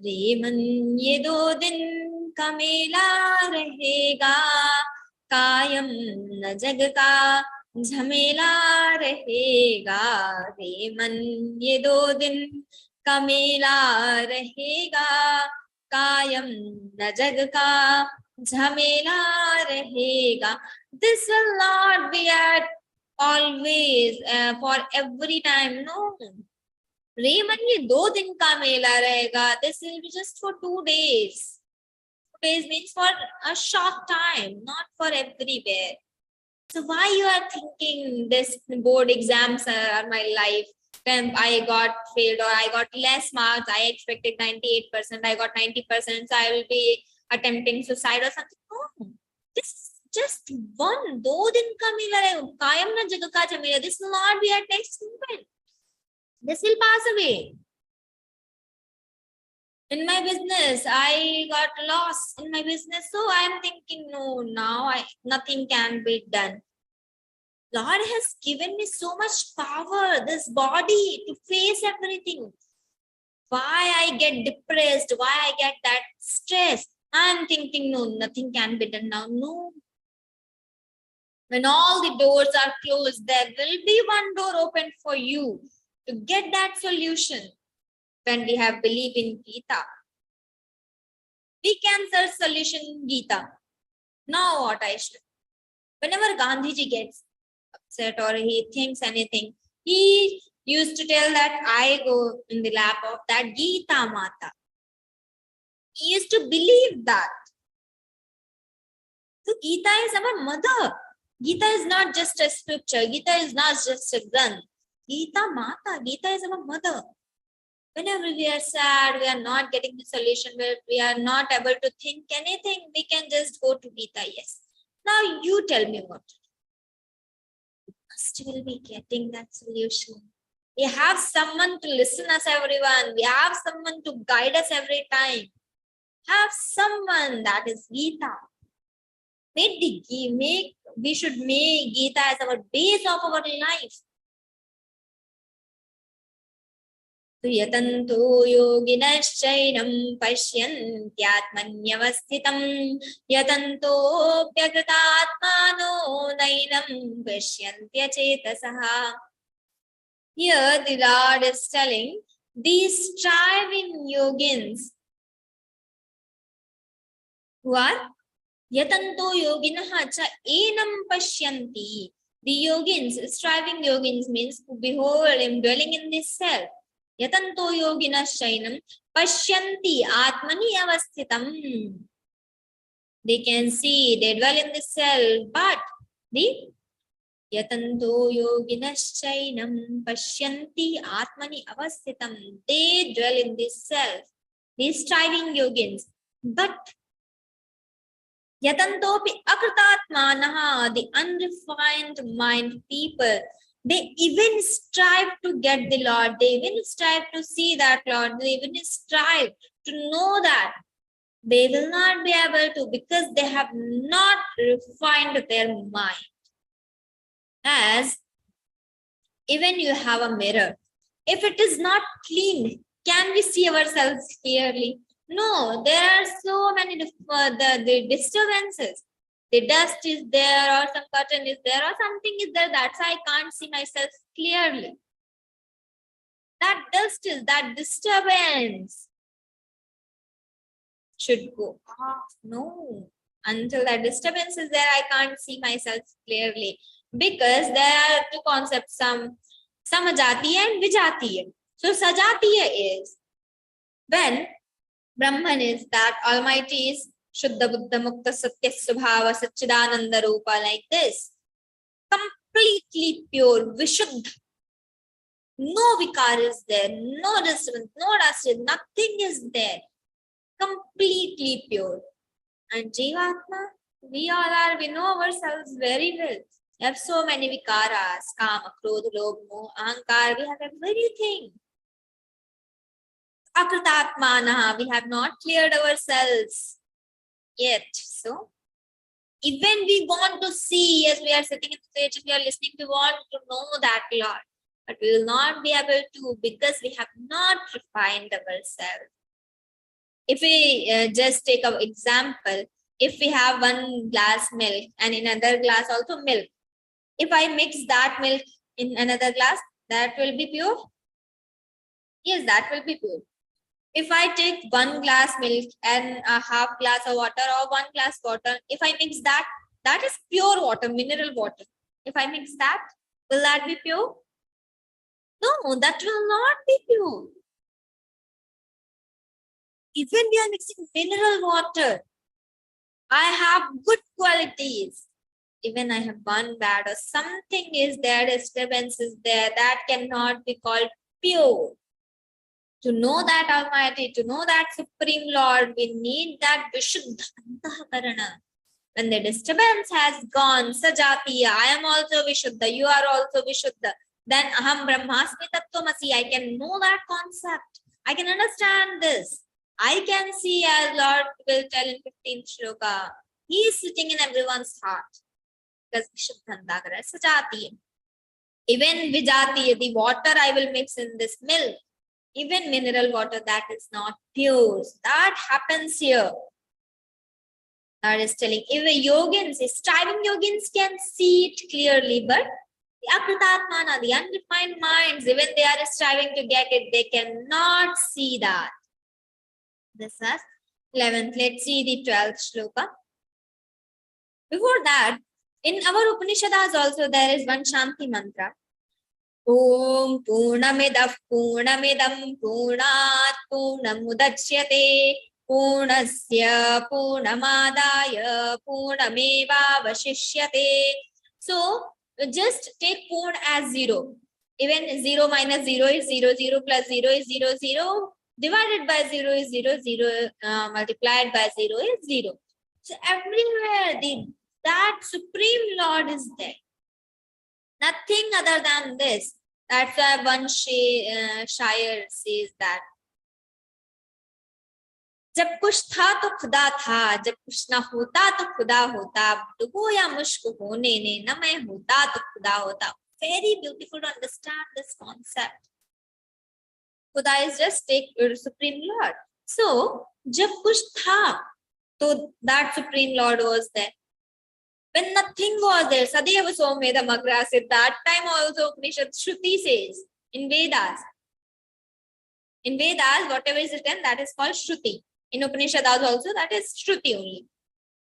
Reman ye do din kamela rahega, कायम न जग का झमेला रहेगा. रे मन ये 2 दिन का मेला रहेगा, कायम न जग का झमेला रहेगा. This will not be at always for every time. No. रे मन ये 2 दिन का मेला रहेगा. This will be just for 2 days. Days means for a short time, not for everywhere. So why you are thinking this board exams are my life? When I got failed or I got less marks, I expected 98%, I got 90%, so I will be attempting suicide or something. No, this is just 1, 2 din ka mila rahe, kayam na jaga ka jamila. This will not be at next moment. This will pass away. In my business, I got lost in my business. So I am thinking, no, now nothing can be done. Lord has given me so much power, this body to face everything. Why I get depressed? Why I get that stress? I am thinking, no, nothing can be done now. No. When all the doors are closed, there will be one door open for you to get that solution. When we have belief in Geeta, we can search solution in Geeta. Now what I should? Whenever Gandhiji gets upset or he thinks anything, he used to tell that I go in the lap of that Geeta Mata. He used to believe that. So Geeta is our mother. Geeta is not just a scripture. Geeta is not just a gun. Geeta Mata. Geeta is our mother. Whenever we are sad, we are not getting the solution, where we are not able to think anything, we can just go to Geeta. Yes. Now you tell me what. We must will be getting that solution. We have someone to listen us, everyone. We have someone to guide us every time. Have someone, that is Geeta. We should make Geeta as our base of our life. Yatanto yoginaschainam pasyantyatmanyavasthitam yatanto pyagratatmano nainam pasyantyachetasaha. Here the Lord is telling these striving yogins who are yatanto yoginaha cha enam pashyanti. The yogins, striving yogins means who behold him dwelling in this self. Yatanto yoginaschainam pashyanti atmani avasthitam. They can see, they dwell in this self, but the yatanto yoginaschainam pashyanti atmani avasthitam. They dwell in this self, these striving yogins, but yatantopi akratatmanaha, the unrefined mind people, they even strive to get the Lord. They even strive to see that Lord. They even strive to know that. They will not be able to because they have not refined their mind. As even you have a mirror. If it is not clean, can we see ourselves clearly? No, there are so many the disturbances. The dust is there, or some curtain is there, or something is there. That's why I can't see myself clearly. That dust is, that disturbance should go off. No, until that disturbance is there, I can't see myself clearly. Because there are two concepts, samajatiya and vijatiya. So sajatiya is when Brahman is that Almighty is Shuddha Buddha Mukta Satya Subhava Satchidananda Rupa, like this. Completely pure, Vishuddha. No vikar is there, no disturbance, no dust, nothing is there. Completely pure. And Jivatma, we all are, we know ourselves very well. We have so many vikaras, kama, krodha, lobha, moha, ahankar, we have everything. Akratatmanaha, we have not cleared ourselves yet. So, even we want to see, yes, we are sitting in the stage, we are listening, we want to know that Lord, but we will not be able to because we have not refined ourselves. If we just take an example, if we have one glass milk and in another glass also milk, if I mix that milk in another glass, that will be pure? Yes, that will be pure. If I take one glass milk and a half glass of water or one glass water, if I mix that, that is pure water, mineral water. If I mix that, will that be pure? No, that will not be pure. Even we are mixing mineral water, I have good qualities. Even I have one bad or something is there, disturbance is there, that cannot be called pure. To know that Almighty, to know that Supreme Lord, we need that Vishuddha Antahakarana. When the disturbance has gone, Sajatiya, I am also Vishuddha, you are also Vishuddha. Then Aham Brahmasmi Tattvamasi, I can know that concept. I can understand this. I can see, as Lord will tell in 15th shloka, He is sitting in everyone's heart. Because Vishuddha Antahakarana, Sajatiya. Even Vijatiya, the water I will mix in this milk, even mineral water, that is not pure. That happens here. That is telling, even yogins, striving yogins can see it clearly, but the akratatmana, the undefined minds, even they are striving to get it, they cannot see that. This is 11th. Let's see the 12th shloka. Before that, In our Upanishads also there is one Shanti mantra. Om Purnamidav Purnamidam Purnat Purnamudachyate Purnasya Purnamadaya Purnamevavashishyate. So just take Purn as 0. Even 0 minus 0 is 0, 0 plus 0 is 0, 0 divided by 0 is 0, 0 multiplied by 0 is 0. So everywhere that Supreme Lord is there. Nothing other than this. That's why one Shire says that. जब कुछ था तो खुदा था, जब कुछ ना होता तो खुदा होता, डूबो या मुश्क होने ने, न मैं होता तो खुदा होता. Very beautiful to understand this concept. Khuda is just take Supreme Lord. So, jab kuch tha, so that Supreme Lord was there. When nothing was there, Sadeva Somedam Agrasit, that time also Upanishad Shruti says in Vedas. In Vedas, whatever is written, that is called Shruti. In Upanishads also, that is Shruti only.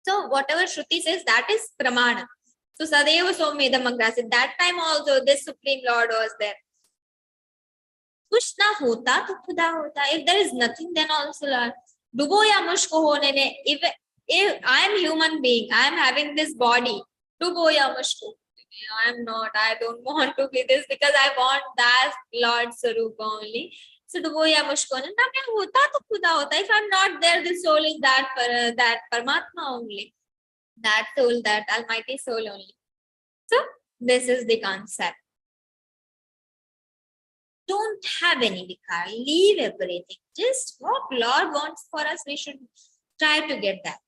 So, whatever Shruti says, that is Pramana. So Sadeva Somedam Agrasit. That time also this Supreme Lord was there. Kuch na hota to khuda hota. If there is nothing, then also Lord. Dubo ya mushko hone ne. If I am human being, I am having this body. Dubo ya mushko. I am not. I don't want to be this because I want that Lord Sarupa only. So Dubo ya mushko ne. Na main hota to khuda hota. If I am not there, the soul is that Paramatma only. That soul, that almighty soul only. So this is the concept. Don't have any vikar. Leave everything. Just what Lord wants for us, we should try to get that.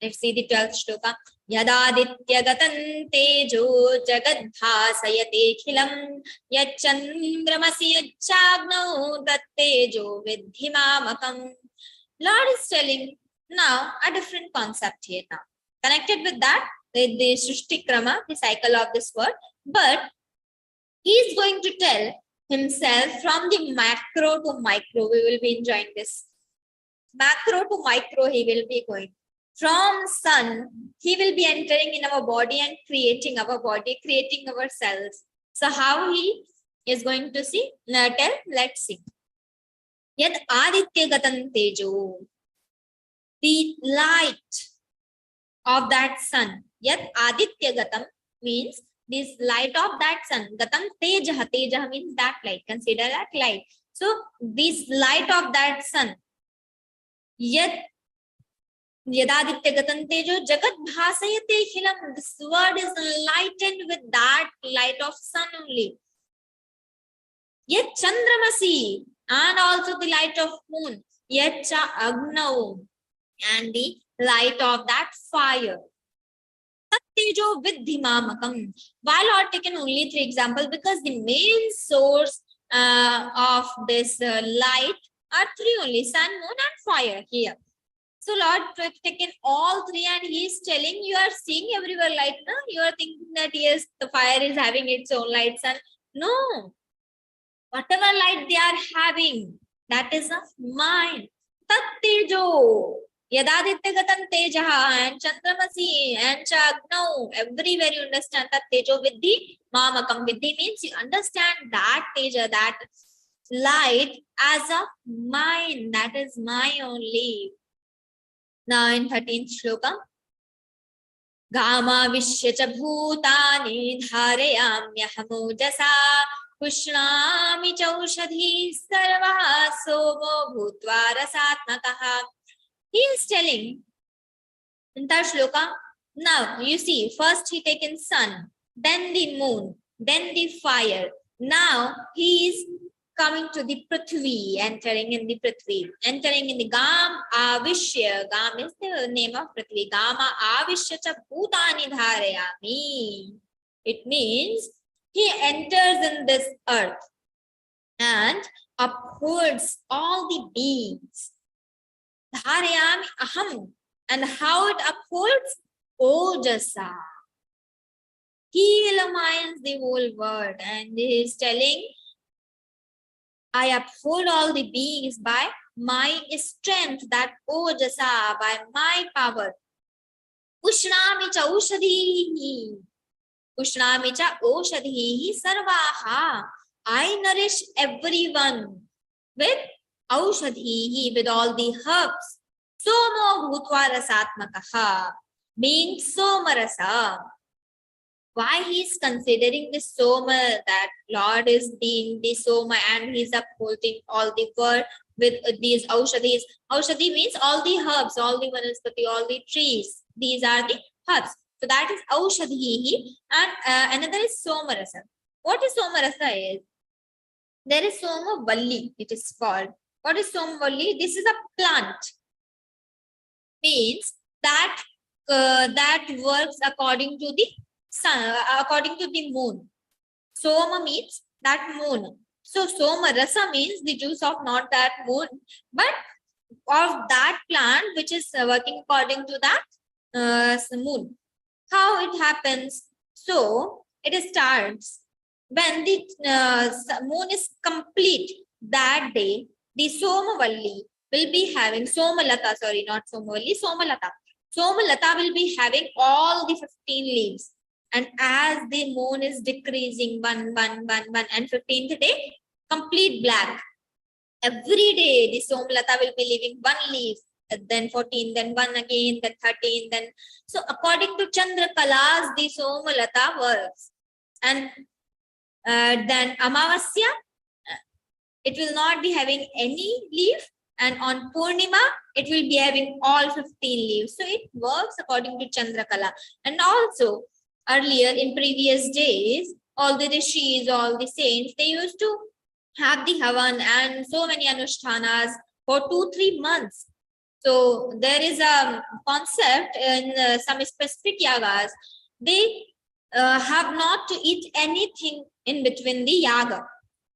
Let's see the 12th shloka. Yadaditya gatan tejo jagadbhasayate khilam yachandramasi yachagno tattejo vidhimamakam. Lord is telling now a different concept here now. Connected with that, the Srishti Krama, the cycle of this world, but he is going to tell himself from the macro to micro. We will be enjoying this. Macro to micro, he will be going. From sun, he will be entering in our body and creating our body, creating our cells. So how he is going to see? Tell, let's see. Yad aditya gatan tejo. The light of that sun. Yat aditya gatam means this light of that sun. Gatam tejaha. Tejaha means that light. Consider that light. So this light of that sun. Yat yadaditya gatam tejo jagat bhasayate khilam. This word is lightened with that light of sun only. Yat chandramasi. And also the light of moon. Yat cha agnau. And the light of that fire. Tattejo vidhimamakam. Why Lord taken only 3 examples? Because the main source of this light are 3 only: sun, moon, and fire here. So Lord taken all 3, and he is telling, you are seeing everywhere light, no? You are thinking that yes, the fire is having its own light, sun. No. Whatever light they are having, that is of mine. Tattejo. Yadaditya gatan tejaha and chandramasi and chagnau. Everywhere you understand that tejo vidhi mamakam. Vidhi means you understand that teja, that light as of mine. That is my only. Now in 13th shloka. Gama vishyacha bhutani dharayamyahamojasa kushnami chaushadhi sarva somo bhutva rasatmakaha. He is telling in that shloka, now you see, first he taken sun, then the moon, then the fire. Now he is coming to the Prithvi, entering in the Prithvi, entering in the Gam Avishya. Gam is the name of Prithvi. Gama Avishya cha bhutani dharayami. It means he enters in this earth and upholds all the beings. Dharayami aham. And how it upholds? Ojasa. He illumines the whole world, and he is telling, I uphold all the beings by my strength, that Ojasa, by my power. Pushnami cha aushadhihi. Pushnami cha aushadhihi sarvaha. I nourish everyone with aushadhihi, with all the herbs. Somo bhutva rasatmakaha, being somarasa. Why he is considering the soma, that Lord is being the soma and he is upholding all the world with these aushadhis. Aushadhi means all the herbs, all the vanaspati, all the trees. These are the herbs. So that is aushadhihi, and another is somarasa. What is somarasa is? There is Soma Valli, it is called. What is Soma Valli? This is a plant. Means that that works according to the sun, according to the moon. Soma means that moon. So Soma Rasa means the juice of not that moon, but of that plant which is working according to that moon. How it happens? So it starts when the moon is complete. That day, the Somavalli will be having Somalata, sorry, not Somavalli, Somalata. Somalata will be having all the 15 leaves. And as the moon is decreasing, one, and 15th day, complete black. Every day, the Somalata will be leaving one leaf, then 14, then one again, then 13, then. So according to Chandra Kalas, the Somalata works. And then Amavasya, it will not be having any leaf, and on Purnima it will be having all 15 leaves. So it works according to Chandrakala. And also earlier in previous days, all the rishis, all the saints, they used to have the Havan and so many Anushtanas for 2-3 months. So there is a concept in some specific yagas, they have not to eat anything in between the yaga.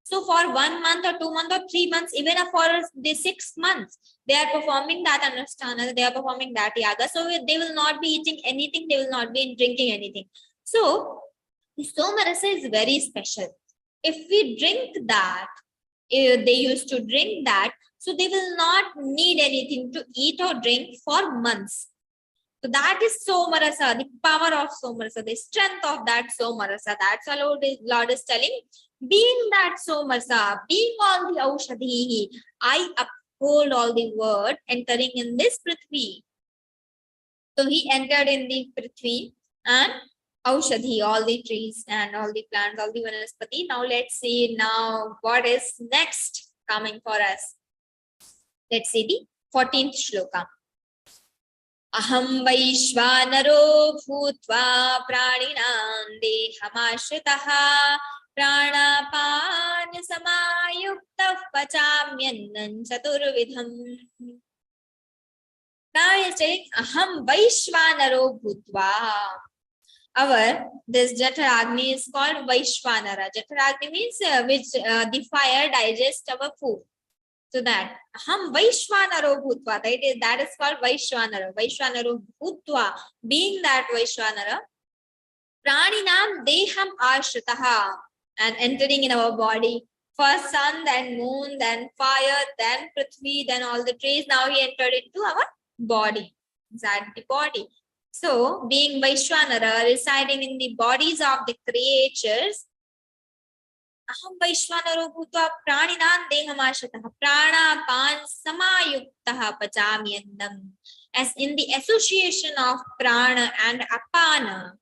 So for 1 month or 2 months or 3 months, even for the 6 months, they are performing that Anushtana, they are performing that yaga. So they will not be eating anything, they will not be drinking anything. So the Somarasa is very special. If we drink that, they used to drink that, so they will not need anything to eat or drink for months. So that is Somarasa, the power of Somarasa, the strength of that Somarasa. That's what Lord is telling. Being that Somarasa, being all the Aushadhihi, I uphold all the word entering in this Prithvi. So he entered in the Prithvi and Aushadhi, all the trees and all the plants, all the vanaspati. Now let's see now what is next coming for us. Let's see the 14th shloka. Aham Vaishvanaro Bhutva Praninam Dehamashitaha Pranapan Samayukta Pachamyannan Chaturvidham. Now he is saying Aham Vaishvanaro Bhutva. This Jataragni is called Vaishvanara. Jataragni means which the fire digests our food. So that Aham Vaishvanaro Bhutva, that is called Vaishvanara. Vaishvanaro Bhutva, being that Vaishvanara, Praninam Deham Ashritaha, and entering in our body. First sun, then moon, then fire, then Prithvi, then all the trees. Now he entered into our body, inside the body. So, being Vaishvanara, residing in the bodies of the creatures, Aham Vaishvanaro Bhutva Praninam Dehamashataha Prana Pan Samayuktaha Pachamyandam. As in the association of Prana and Apana,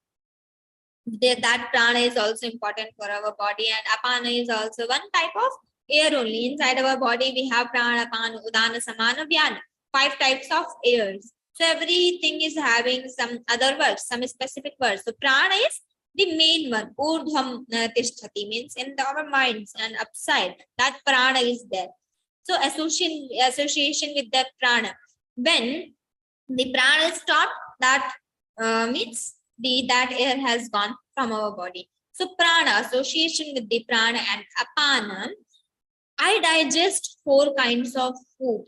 that Prana is also important for our body, and Apana is also one type of air only. Inside our body, we have Prana, Apana, Udana, Samana, Vyana, 5 types of airs. So everything is having some other words, some specific words. So Prana is the main one. Urdhvam Tishtati means in our minds and upside. That Prana is there. So association with that Prana. When the Prana is stopped, that means that air has gone from our body. So Prana, association with the Prana and Apana. I digest 4 kinds of food.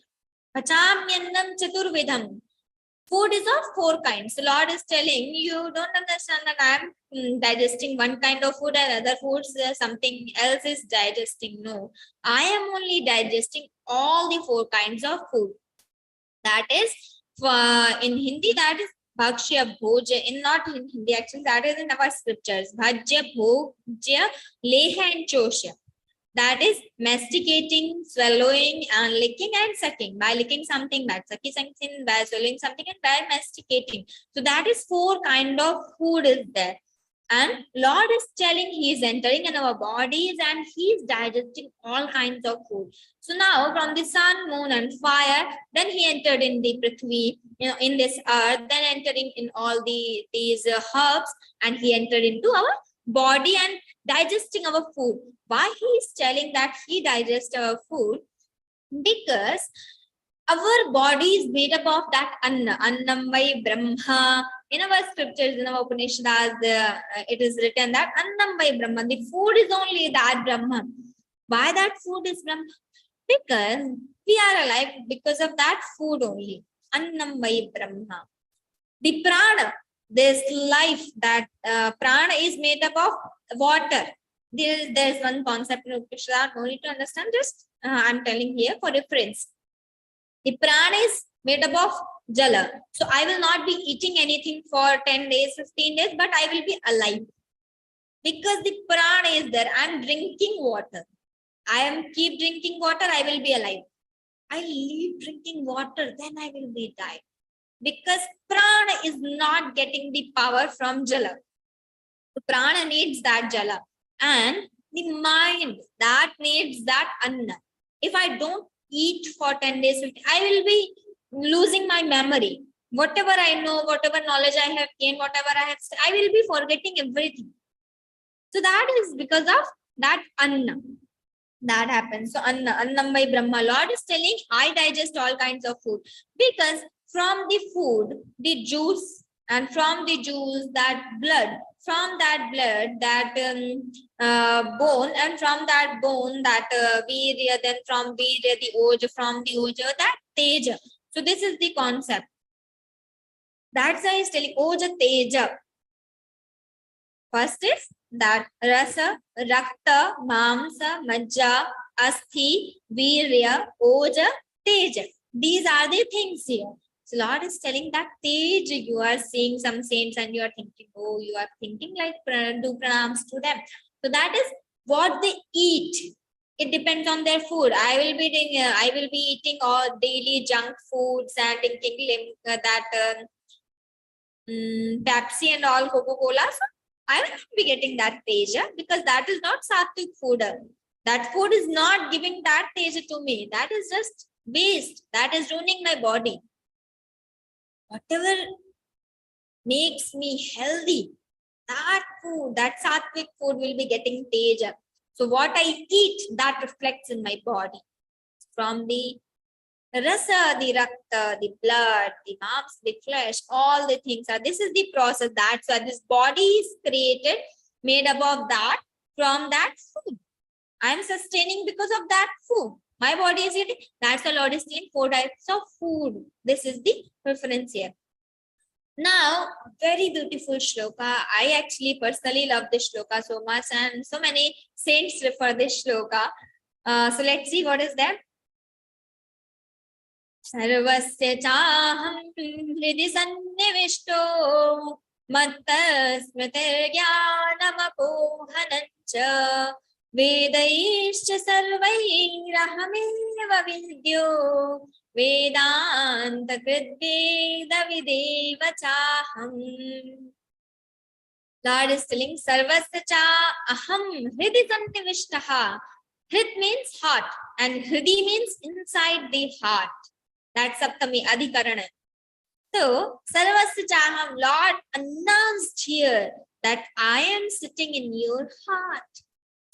Pachamyannam Chaturvidham. Food is of 4 kinds. The Lord is telling you, don't understand that I am digesting one kind of food and other foods, something else is digesting. No, I am only digesting all the 4 kinds of food. That is, in Hindi, that is bhakshya bhoja, in not in Hindi, actually that is in our scriptures. Bhajya bhojya leha and chosya. That is masticating, swallowing, and licking and sucking. By licking something, by sucking something, by swallowing something, and by masticating. So that is 4 kind of food is there. And Lord is telling he is entering in our bodies and he is digesting all kinds of food. So now from the sun, moon, and fire, then he entered in the Prithvi, in this earth, then entering in all these herbs, and he entered into our body and digesting our food. Why he is telling that he digests our food? Because our body is made up of that anna, annam vai brahma. In our scriptures, in our Upanishads, it is written that annam vai brahma. The food is only that Brahma. Why that food is Brahma? Because we are alive because of that food only. Annam vai brahma. The prana, this life, that prana is made up of water. There is one concept in Upanishad, no need to understand, just I'm telling here for reference. The prana is made up of jala. So I will not be eating anything for 10 days, 15 days, but I will be alive. Because the prana is there. I am drinking water. I am keep drinking water, I will be alive. I leave drinking water, then I will be died. Because prana is not getting the power from jala. The prana needs that jala. And the mind, that needs that anna. If I don't eat for 10 days, I will be losing my memory. Whatever I know, whatever knowledge I have gained, whatever I have, I will be forgetting everything. So that is because of that anna. That happens. So annam by Brahma. Lord is telling, I digest all kinds of food. Because from the food, the juice, and from the juice, that blood, from that blood, that bone, and from that bone, that virya, then from virya, the oja, from the oja, that teja. So this is the concept. That's why he's telling oja, teja. First is that rasa, rakta, mamsa, majja, asthi, virya, oja, teja. These are the things here. So Lord is telling that teja, you are seeing some saints and you are thinking, oh, you are thinking like do pranams to them. So that is what they eat. It depends on their food. I will be eating all daily junk foods and drinking Pepsi and all Coca-Cola. So I will not be getting that teja because that is not sattvic food. That food is not giving that teja to me. That is just waste. That is ruining my body. Whatever makes me healthy, that food, that sattvic food will be getting teja. So what I eat, that reflects in my body. From the rasa, the rakta, the blood, the mams, the flesh, all the things are, this is the process. That's why this body is created, made up of that, from that food. I am sustaining because of that food. My body is eating. That's the Lord is saying 4 types of food. This is the reference here. Now, very beautiful shloka. I actually personally love this shloka so much, and so many saints refer this shloka. So let's see what is that. Sarvasya chaham hridi sannivishto matta smritir jnanam apohanancha vedaishcha sarvairahameva vidyo vedanta kridveda videva chaham. Lord is telling sarvasya cha aham hridi sannivishtaha. Hrid means heart and hridi means inside the heart. That's Saptami Adhikarana. So, Sarvasya Chaham, Lord announced here that I am sitting in your heart.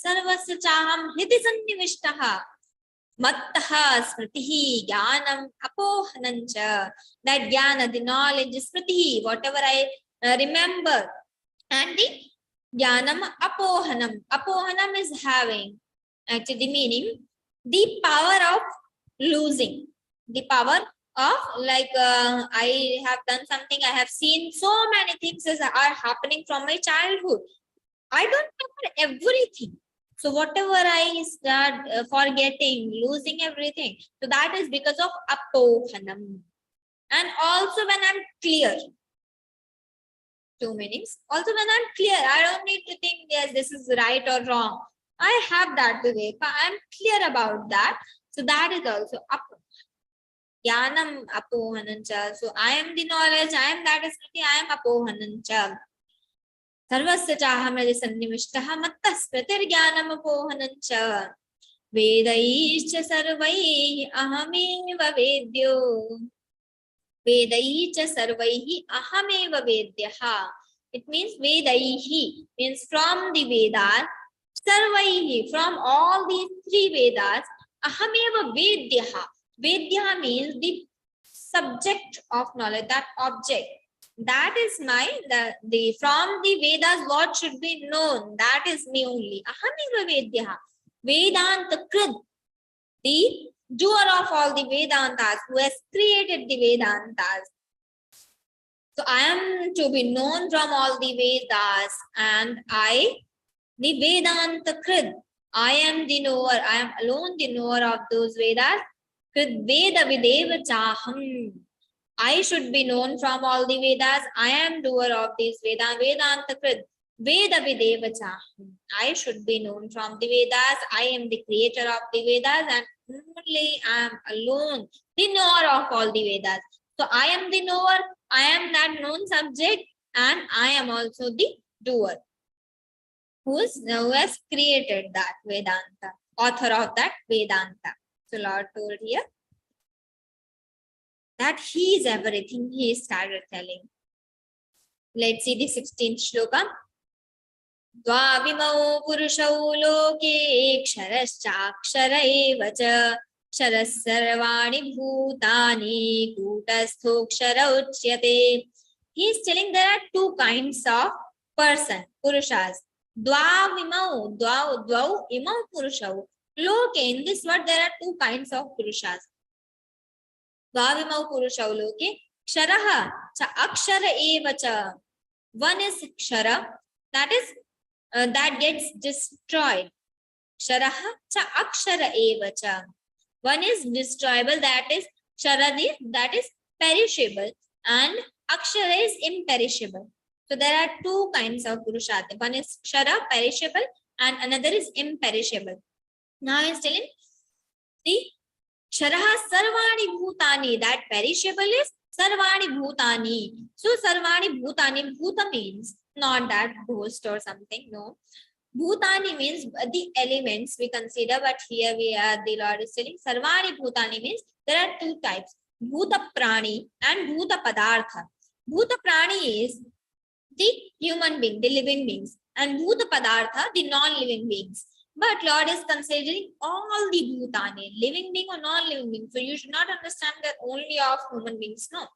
Sarvasya Chaham Hidi Sannivishtaha. Mattaha Smritihi Jnanam Apohanancha. That Jnana, the knowledge, Smritihi, whatever I remember. And the Jnanam Apohanam. Apohanam is having, actually meaning, the power of losing. The power of I have done something, I have seen so many things are happening from my childhood. I don't remember everything. So whatever I start forgetting, losing everything. So that is because of apohanam. And also when I'm clear, two meanings. Also, when I'm clear, I don't need to think, yes, this is right or wrong. I have that viveka. I'm clear about that. So that is also apo. Jnanam apohanancha. So I am the knowledge, I am that smriti, I am apohanancha. Sarvasya chaham yadi sannimishtaha mattas pratirjnanam apohanancha. Vedaischa sarvaihi ahameva vedyo. Vedaicha sarvaihi ahameva vedyaha. It means Vedaihi means from the Vedas. Sarvaihi, from all these three Vedas. Ahameva vedyaha. Vedya means the subject of knowledge, that object. That is my, the from the Vedas what should be known. That is me only. Ahameva vedyaha. Vedanta Krid, the doer of all the Vedantas, who has created the Vedantas. So I am to be known from all the Vedas, and I, the Vedanta Krid, I am the knower, I am alone the knower of those Vedas. Krid Veda Videva Chaham. I should be known from all the Vedas. I am doer of these Vedanta Krid. Veda Videva Chaham. I should be known from the Vedas. I am the creator of the Vedas, and only I am alone the knower of all the Vedas. So I am the knower, I am that known subject, and I am also the doer who has created that Vedanta, author of that Vedanta. So Lord told here that He is everything. He started telling. Let's see the 16th shloka. Dvavimau purushau loke ksharaschaksara eva cha ksharas sarvani bhutani kutasthoksara uchyate. He is telling there are two kinds of person, purushas. Dvavimau, dvau imau purushau. Loke, in this word there are two kinds of purushas. Dvavimau purushau loke ksharaha cha akshara eva cha. One is kshara, that is that gets destroyed. Ksharaha cha akshara eva cha. One is destroyable, that is kshara, that is perishable, and akshara is imperishable. So there are two kinds of purushas. One is kshara, perishable, and another is imperishable. Now he is telling the ksharaha sarvani bhutani, that perishable is sarvani bhutani. So sarvani bhutani, bhuta means not that ghost or something, no. Bhutani means the elements we consider, but here the Lord is telling sarvani bhutani means there are two types, bhuta prani and bhuta padartha. Bhuta prani is the human being, the living beings, and bhuta padartha, the non-living beings. But Lord is considering all the bhutani, living being or non-living being. So you should not understand that only of human beings, no.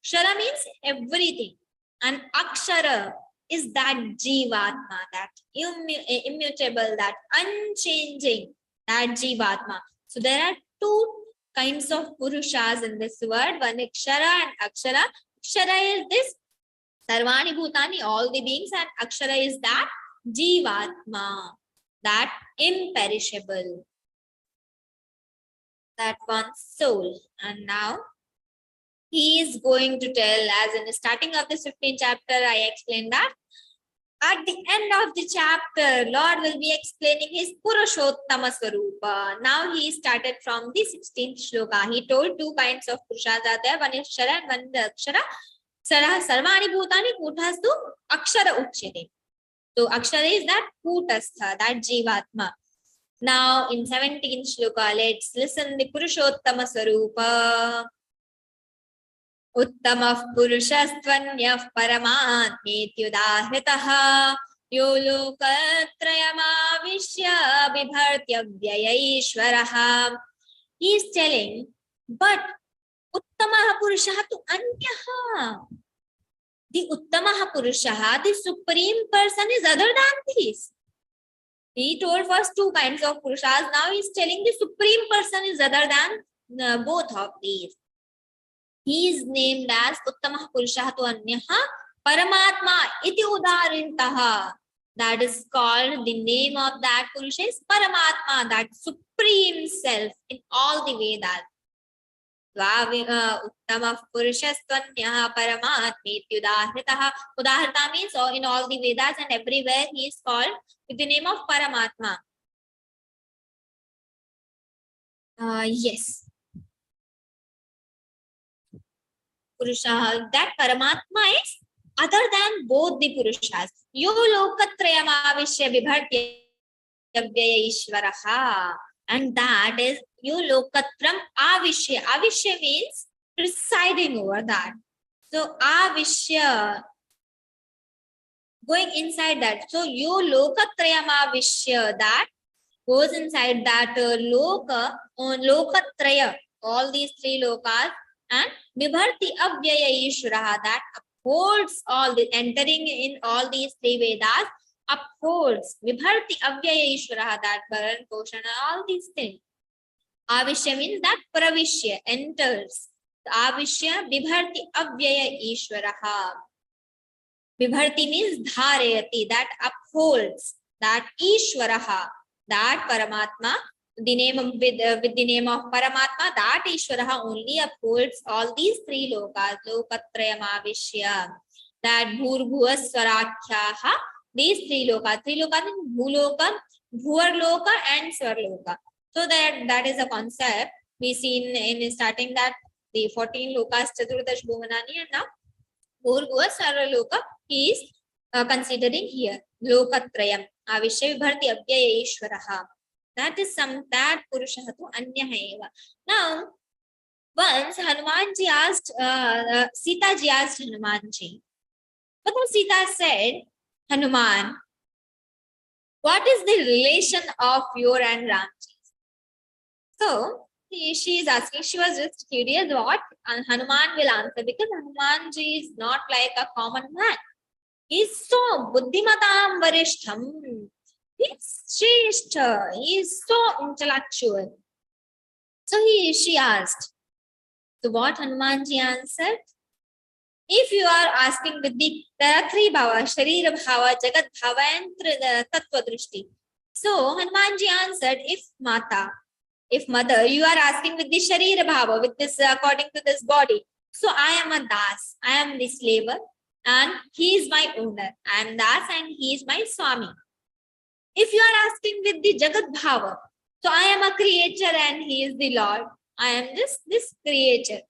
Kshara means everything, and akshara is that jivatma, that immutable, that unchanging, that jivatma. So there are two kinds of purushas in this word, one is kshara and akshara. Kshara is this sarvani bhutani, all the beings, and akshara is that jivatma, that imperishable, that one's soul. And now he is going to tell, as in the starting of this 15th chapter, I explained that at the end of the chapter, Lord will be explaining his Purushottama Swarupa. Now he started from the 16th shloka. He told two kinds of purushas are there. One is Kshara and one is Akshara. Sarvani Bhutani Kutastu Akshara Uchyate. So Akshara is that Kutastha, that Jivatma. Now in 17th shloka, let's listen the Purushottama Swarupa. Uttamah Purushastvanyah Paramatmetyudahritah Yo Lokatrayamavishya Vibhartya Vyayaishwarah. He is telling, but Uttamah Purushaha tu Anyaha. The Uttamaha Purushaha, the supreme person, is other than this. He told first two kinds of Purushas. Now he is telling the supreme person is other than both of these. He is named as Uttamah Purushaha tu Anyaha Paramatma iti udarintaha. That is called, the name of that Purusha is Paramatma, that supreme self in all the Vedas. Uttamah Purushastvanyah Paramatmetyudahritaha. Udahrita means in all the Vedas and everywhere he is called with the name of Paramatma. Yes. Purusha, that Paramatma is other than both the Purushas. Yo lokatrayamavishya vibhartya avyaya ishvaraha. And that is yo lokatram avishya. Avishya means presiding over that. So avishya, going inside that. So yo lokatrayamavishya, that goes inside that lokatraya, all these three lokas, and vibharti avyaya ishvaraha, that upholds all the, entering in all these three Vedas, upholds vibharti avyaya ishvaraha, that Bharan, Poshan, all these things. Avishya means that pravishya, enters. Avishya vibharti avyaya ishvaraha. Vibharti means dharayati, that upholds, that ishvaraha, that Paramatma, the name of, with the name of Paramatma, that Ishvaraha only upholds all these three lokas, lokatrayamavishya, that bhurbhuva swarakhyaha, these three lokas. Three lokas in bhuloka, bhuvarloka and swarloka. So that is a concept we see in starting that the 14 lokas chaturdash bhuvanani, and now bhurbhuva swarloka he is considering here. Lokatrayam avishya vibharti avyaya ishvaraha. That is that Purusha tu anyah eva. Now, once Hanumanji asked, Sita ji asked Hanumanji. But then Sita said, Hanuman, what is the relation of your and Ramji? So she is asking, she was just curious what Hanuman will answer, because Hanumanji is not like a common man. He is so buddhimatam varishtham. He is so intellectual. So she asked. So what Hanumanji answered? If you are asking with the, there are three bhava, Sharira bhava, Jagat bhava and Tattva drishti. So Hanumanji answered, if mother, you are asking with the Sharira bhava, with this according to this body. So I am a das, I am the slave, and he is my owner. I am das and he is my swami. If you are asking with the Jagat bhava, so I am a creature and he is the Lord. I am this creature.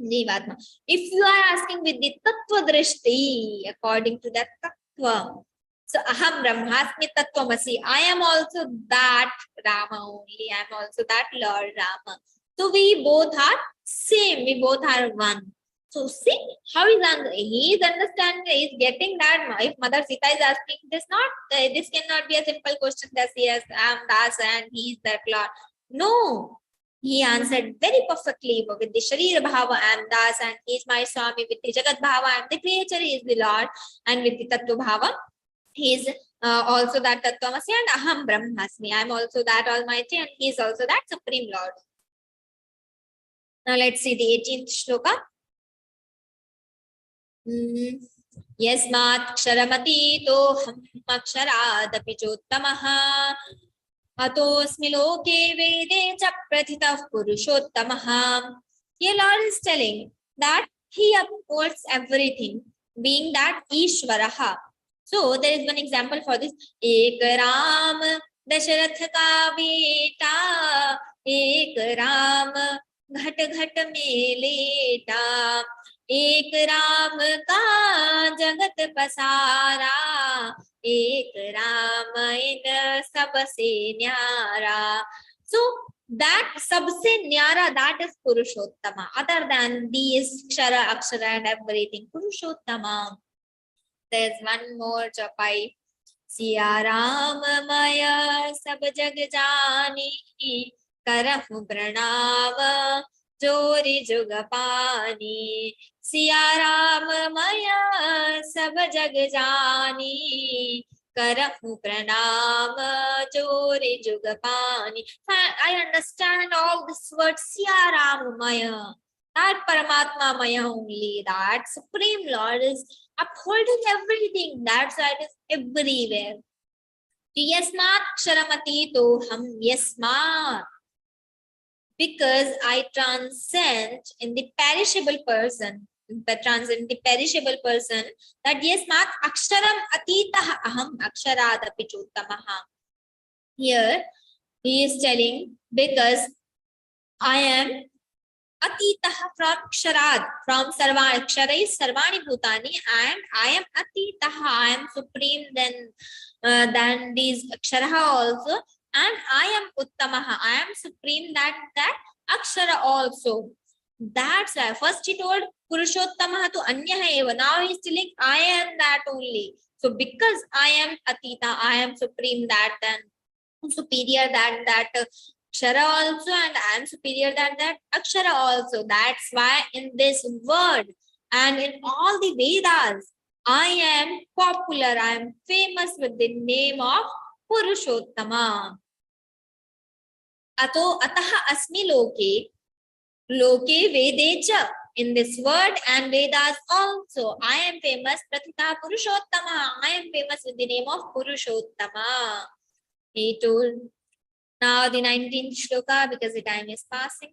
Jivatma. If you are asking with the Tattva drishti, according to that Tattva, so Aham Brahmasmi Tattvamasi, I am also that Rama only. I am also that Lord Rama. So we both are same. We both are one. So see how he is understanding, he is getting that. If Mother Sita is asking, this cannot be a simple question that yes, I am Das and he is that Lord. No, he answered very perfectly with the Sharira Bhava, I am Das and he is my Swami. With the Jagat Bhava, I am the creature, he is the Lord. And with the Tattva Bhava, he is also that Tattvamasi, and Aham Brahmasmi. I am also that Almighty and he is also that Supreme Lord. Now let's see the 18th shloka. Yasmat ksharamati aksharaadapi chottamaha atosmi loke vede cha prathitah purushottamah. Here Lord is telling that he upholds everything, being that Ishvaraha. So there is one example for this. Ek Ram Dasharath ka beta, ek Ram ghat ghat mein leta, एक राम का जगत पसारा, एक राम इन सबसे न्यारा. So that सबसे न्यारा, that is Purushottama. Other than these Kshara, Akshara and everything, Purushottama. There's one more chapai. Siya Ram Maya Sab Jag Jani, Karahu Pranava Chori Jugapani. Siya Ram Maya Sab Jag Jani, Karahu Pranam Chori Jugapani. I understand all this word Siya Ram Maya. That Paramatma Maya only, that Supreme Lord is upholding everything. That's why it is everywhere. Yasmat Ksharamati Toham Yasmat. because I transcend in the perishable person, transcend the perishable person, that yes, mat aksharam atitah aham aksharadapi chottamaha. Here he is telling, because I am atitah from ksharad, from sarvani, kshara is sarvani bhutani, and I am atitah, I am supreme than these akshara also, and I am uttamaha, I am supreme that akshara also. That's why first he told purushottamaha to anyaha eva, now he is telling I am that only. So because I am atita, I am supreme that and superior that akshara also, and I am superior that akshara also. That's why in this word and in all the Vedas, I am popular, I am famous with the name of Purushottama. Ato ataha asmi loke vede cha. In this word and Vedas also, I am famous, Pratita Purushottama, I am famous with the name of Purushottama. He told. Now the 19th shloka, because the time is passing.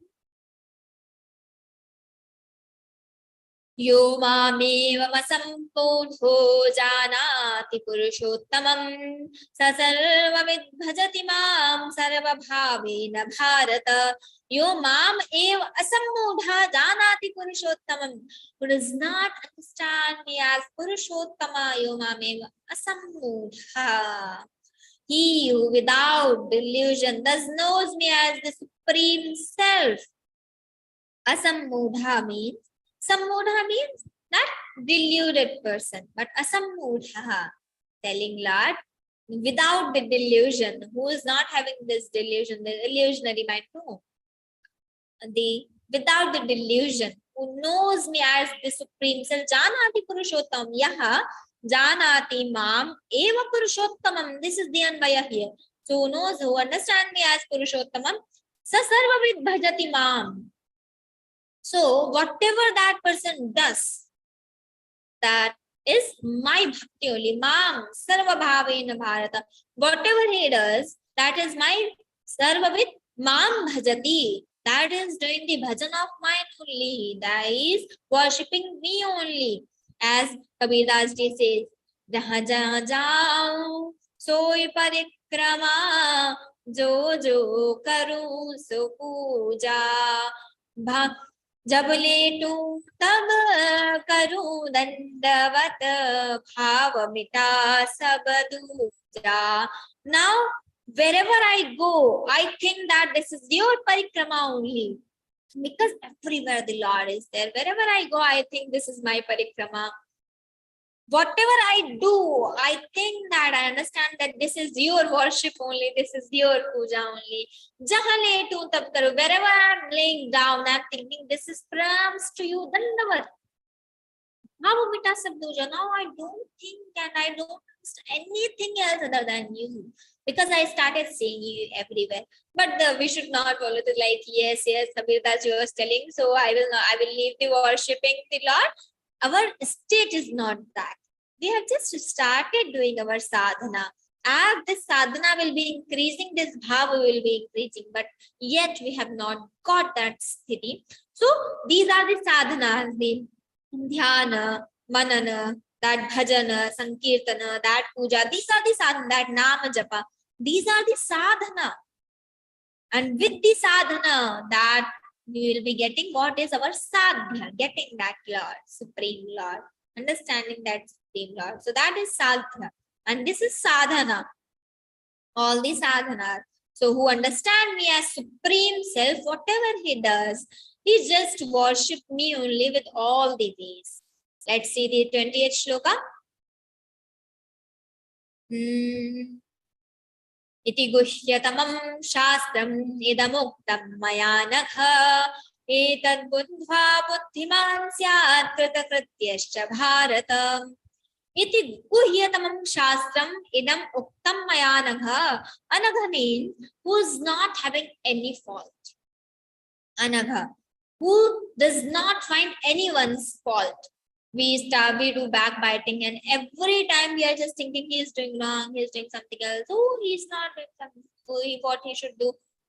Yo mameva masampodho janati purushottamam sasarva vidbhajati mam sarva bhavena bharata. Yo mam eva asammudha janati purushottamam. Who does not understand me as Purushottama, yo mam eva asammudha. He who without delusion thus knows me as the Supreme Self. Asammudha means that deluded person. But asammudha, telling Lord, without the delusion, who is not having this delusion, the illusionary mind, no. Without the delusion, who knows me as the Supreme Self, janati purushottam yaha janati mam eva purushottamam. This is the anvaya here. So who knows, who understands me as Purushottamam, sa sarva vidbhajati mam. So whatever that person does, that is my bhakti only. Mam sarva bhavena bharata. Whatever he does, that is my sarva vid mam bhajati. That is doing the bhajan of mine only. That is worshipping me only. As Kabir Das ji says, jahan jahan jao soi parikrama jo jo karu so puja jab letu tab karu dandavat bhav mita sab duja. Now wherever I go, I think that this is your parikrama only. Because everywhere the Lord is there. Wherever I go, I think this is my parikrama. Whatever I do, I think that I understand that this is your worship only, this is your puja only. Jahan letu tab karu. Wherever I'm laying down, I'm thinking this is prams to you, dandavat. Bhavamita sabduja. Now I don't think and I don't understand anything else other than you. Because I started seeing you everywhere. But we should not follow it like, yes, Kabir Das was telling, so I will leave the worshipping the Lord. Our state is not that. We have just started doing our sadhana. As this sadhana will be increasing, this bhava will be increasing, but yet we have not got that sthiti. So these are the sadhanas, the dhyana, manana, that bhajana, sankirtana, that puja. These are the sadhana, that nama japa. These are the sadhana. And with the sadhana, that we will be getting what is our sadhya, getting that Lord, Supreme Lord, understanding that Supreme Lord. So that is sadhya. And this is sadhana. All the sadhana. So who understand me as Supreme Self, whatever he does, he just worship me only with all the ways. Let's see the 20th shloka. Iti guhyatamam shastram idamuktam maya nakha etad buddha buddhiman syat kritakrityascha bharata. Iti guhyatamam shastram idam uktam maya nakha. Anagha means who is not having any fault. Anagha, who does not find anyone's fault. We do backbiting, and every time we are just thinking he is doing wrong, he is doing something else. Oh, he is not doing something, what he should do.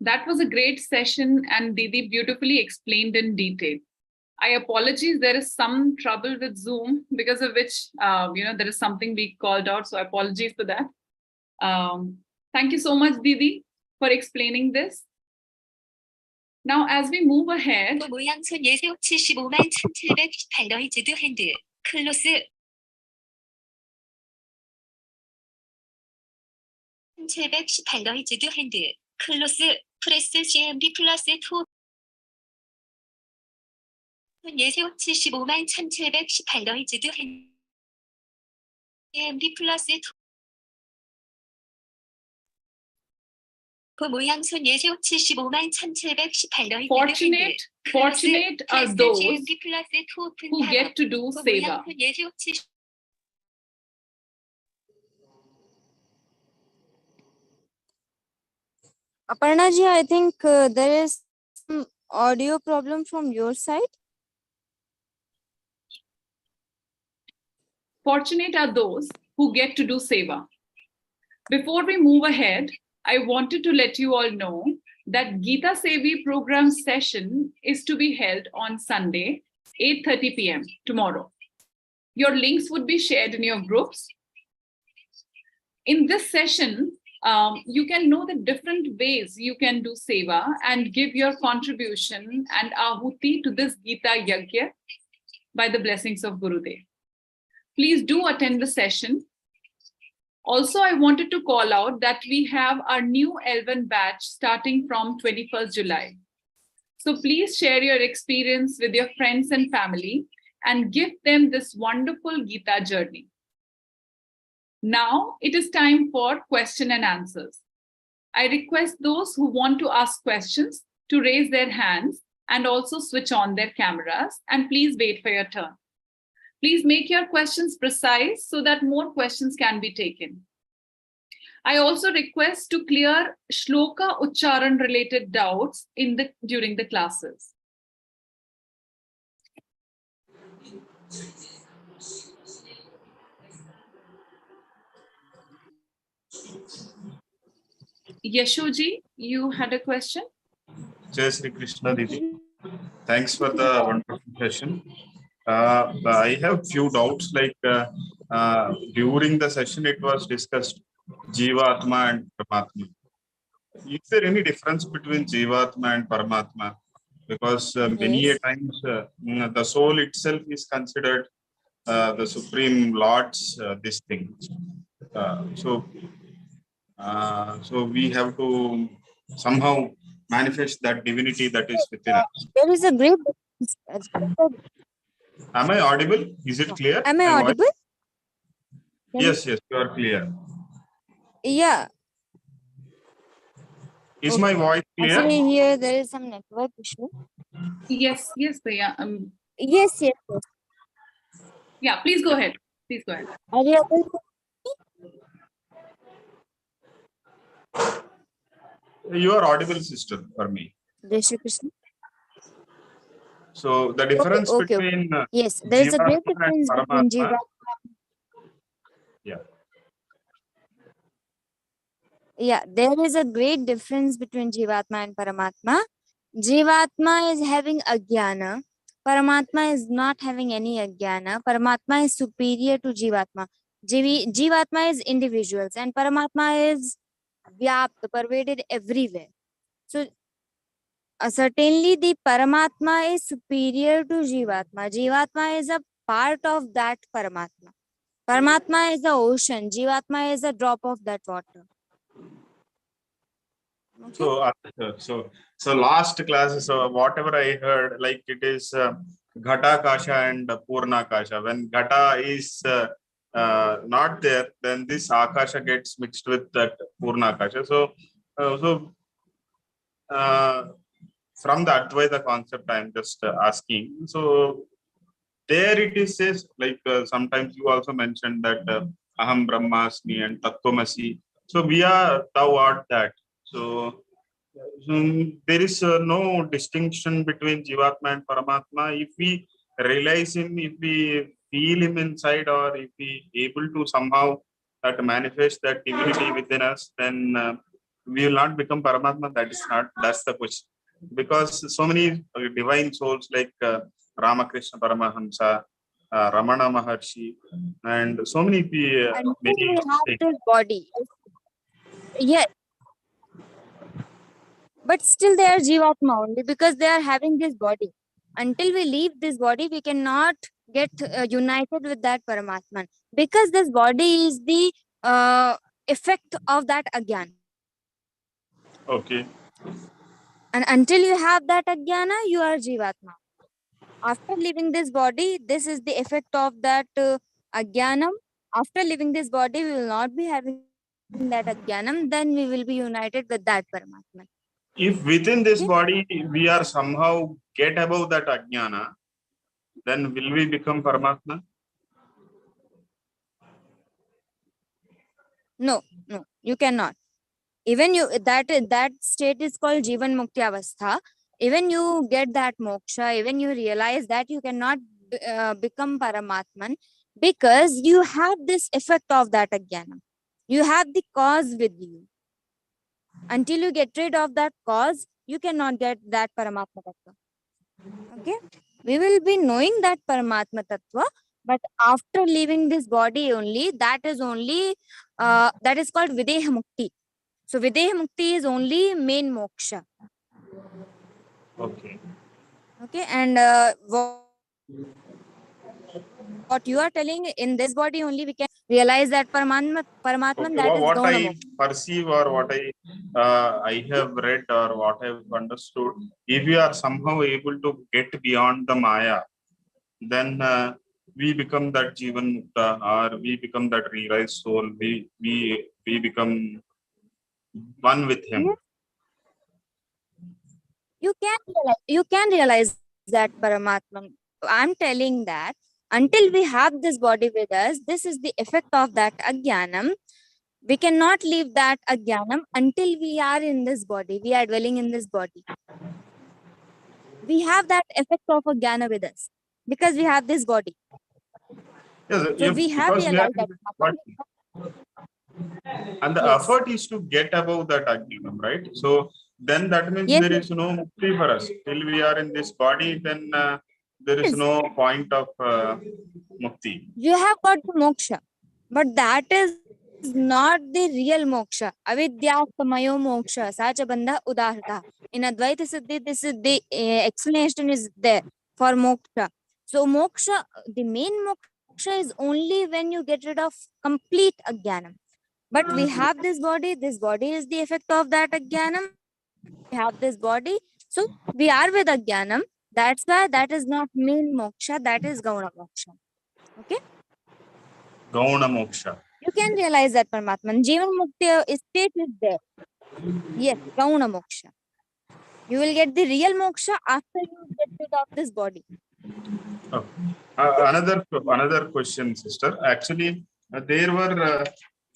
That was a great session, and Didi beautifully explained in detail. I apologize, there is some trouble with Zoom, because of which, there is something we called out. So I apologize for that. Thank you so much, Didi, for explaining this. Now, as we move ahead, 모양손 예세옥 75만 1718 러이즈드 핸드 클로스 1718 러이즈드 핸드 클로스 프레스 CMB 플러스 2 예세옥 75만 1718 러이즈드 핸드 CMB 플러스 2 모양손 예세옥 75만 1718 러이즈드 핸드 fortunate are those who get to do seva. Aparna ji, I think there is some audio problem from your side. Fortunate are those who get to do seva. Before we move ahead, I wanted to let you all know that Geeta Sevi program session is to be held on Sunday, 8:30 p.m. tomorrow. Your links would be shared in your groups. In this session, you can know the different ways you can do seva and give your contribution and ahuti to this Geeta Yagya by the blessings of Gurudev. Please do attend the session. Also, I wanted to call out that we have our new L1 batch starting from 21st July. So please share your experience with your friends and family and give them this wonderful Geeta journey. Now it is time for question and answers. I request those who want to ask questions to raise their hands and also switch on their cameras, and please wait for your turn. Please make your questions precise so that more questions can be taken. I also request to clear shloka ucharan related doubts during the classes. Yashoji, you had a question? Jai Shri Krishna Didi. Thanks for the wonderful session. I have few doubts, like during the session it was discussed Jivatma and Paramatma. Is there any difference between Jivatma and Paramatma? Because many a times the soul itself is considered the Supreme Lord's this thing. So we have to somehow manifest that divinity that is within us. There is a great. Am I audible? Is it clear? Am I audible? Yes, yes, you are clear. Yeah. Is my voice clear? Actually, here there is some network issue. Yes, Bhaiya. Yes. Yeah, please go ahead. Please go ahead. Are you able to? You are audible, sister, for me. Jai Shri Krishna. So the difference Okay. between Yes, there is a great Jivatma difference and between Paramatma. Jivatma. Yeah. There is a great difference between Jivatma and Paramatma. Jivatma is having ajnana. Paramatma is not having any ajnana. Paramatma is superior to Jivatma. Jivatma is individuals and Paramatma is vyapt, pervaded everywhere. So certainly the Paramatma is superior to Jivatma. Jivatma is a part of that Paramatma. Paramatma is the ocean. Jivatma is a drop of that water. Okay. So last class, so whatever I heard, like it is Ghata Kasha and Purna Kasha. When Ghata is not there, then this Akasha gets mixed with that Purna Kasha. So from the Advaita concept, I'm just asking. So there it is says, like sometimes you also mentioned that Aham Brahmasmi and Tattvamasi. So we are thou art that. So there is no distinction between Jivatma and Paramatma. If we realize him, if we feel him inside, or if we able to somehow that manifest that divinity within us, then we will not become Paramatma. That's the question. Because so many divine souls like Ramakrishna Paramahamsa, Ramana Maharshi, and so many Until many we have this body. Yes. But still they are Jivatma only because they are having this body. Until we leave this body, we cannot get united with that Paramatman. Because this body is the effect of that Agyan. Okay. And until you have that Agyana, you are Jivatma. After leaving this body, this is the effect of that Agyanam. After leaving this body, we will not be having that Agyanam, then we will be united with that Paramatman. If within this Okay. body we are somehow get above that Ajnana, then will we become Paramatma? No, you cannot. Even you that state is called Jivan Mukti Avastha. Even you get that moksha, even you realize that you cannot become Paramatman because you have this effect of that Ajnana. You have the cause with you. Until you get rid of that cause, you cannot get that Paramatma Tattva. Okay? We will be knowing that Paramatma Tattva, but after leaving this body only, that is called Videha Mukti. So Videha Mukti is only main moksha. Okay. Okay, and what you are telling, in this body only we can realize that Paramatman Okay. that is What Gauna I moksha. perceive or what I have read or what I have understood, if we are somehow able to get beyond the Maya, then we become that Jivan Mukta or we become that realized soul. We become one with him. Yes. You can realize that Paramatman. I'm telling that until we have this body with us, this is the effect of that Ajnanam. We cannot leave that Ajnanam until we are in this body. We are dwelling in this body. We have that effect of Ajnana with us because we have this body. Yes, So we have because we are, realized that. but, and the Yes. effort is to get above that Ajnanam, right? So then that means Yes, there is no mukti for us. Till we are in this body, then there is yes. no point of mukti. You have got the moksha, but that is not the real moksha. Avidya samayo moksha, sacha bandha udahrata. In Advaita Siddhi, this is the explanation is there for moksha. So moksha, the main moksha is only when you get rid of complete ajnanam. But we have this body is the effect of that ajnanam. We have this body, so we are with ajnanam. That's why that is not main moksha, that is gauna moksha. Okay. Gauna moksha. You can realize that Paramatman. Jivan Mukti state is there. Yes, Gauna Moksha. You will get the real moksha after you get rid of this body. Oh. Another question, sister. Actually, there were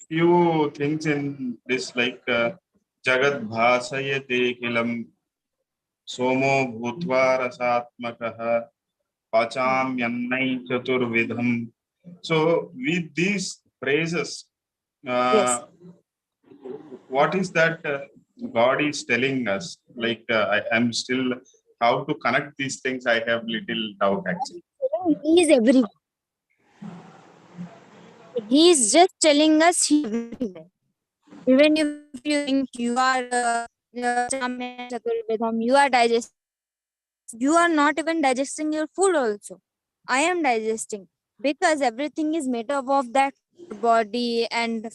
few things in this like Jagat Bhasayate Kilam Somo Bhutva Rasatmakaha Pacham Yannai Chaturvidham. So with these phrases, Yes. what is that God is telling us? Like I am still how to connect these things. I have little doubt actually. He is everywhere. He is just telling us he is everywhere. Even if you think you are Chaturvedham, you are digesting. You are not even digesting your food also. I am digesting because everything is made up of that body and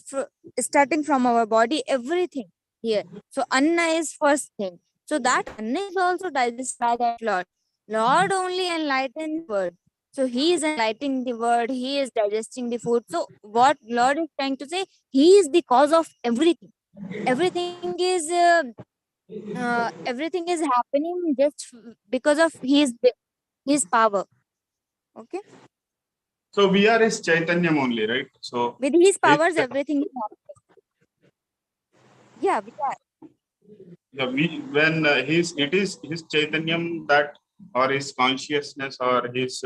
starting from our body, everything here. So Anna is first thing. So that Anna is also digested by that Lord. Lord only enlightened the word. So he is enlightening the word, he is digesting the food. So what Lord is trying to say, he is the cause of everything. Everything is happening just because of his power. Okay, So we are his Chaitanyam only, right? So with his with powers everything is happening. Yeah, we are. when it is his Chaitanyam that or his consciousness or his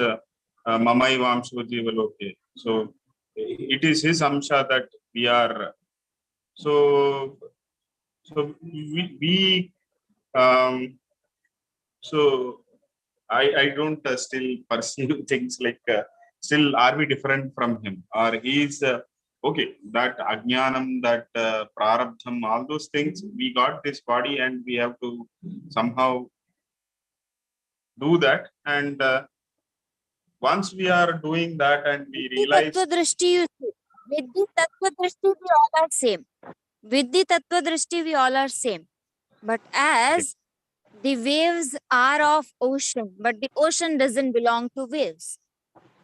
Mamai Vamsho Jivaloke. So it is his Amsha that we are. So So so I don't still perceive things like still are we different from him, or he's okay, that ajnanam, that prarabdham, all those things, we got this body and we have to somehow do that. And once we are doing that and we realize, Tattva drishti, you see. With the tattva drishti, we all are same. With the tattva drishti, we all are same. But as the waves are of ocean, but the ocean doesn't belong to waves.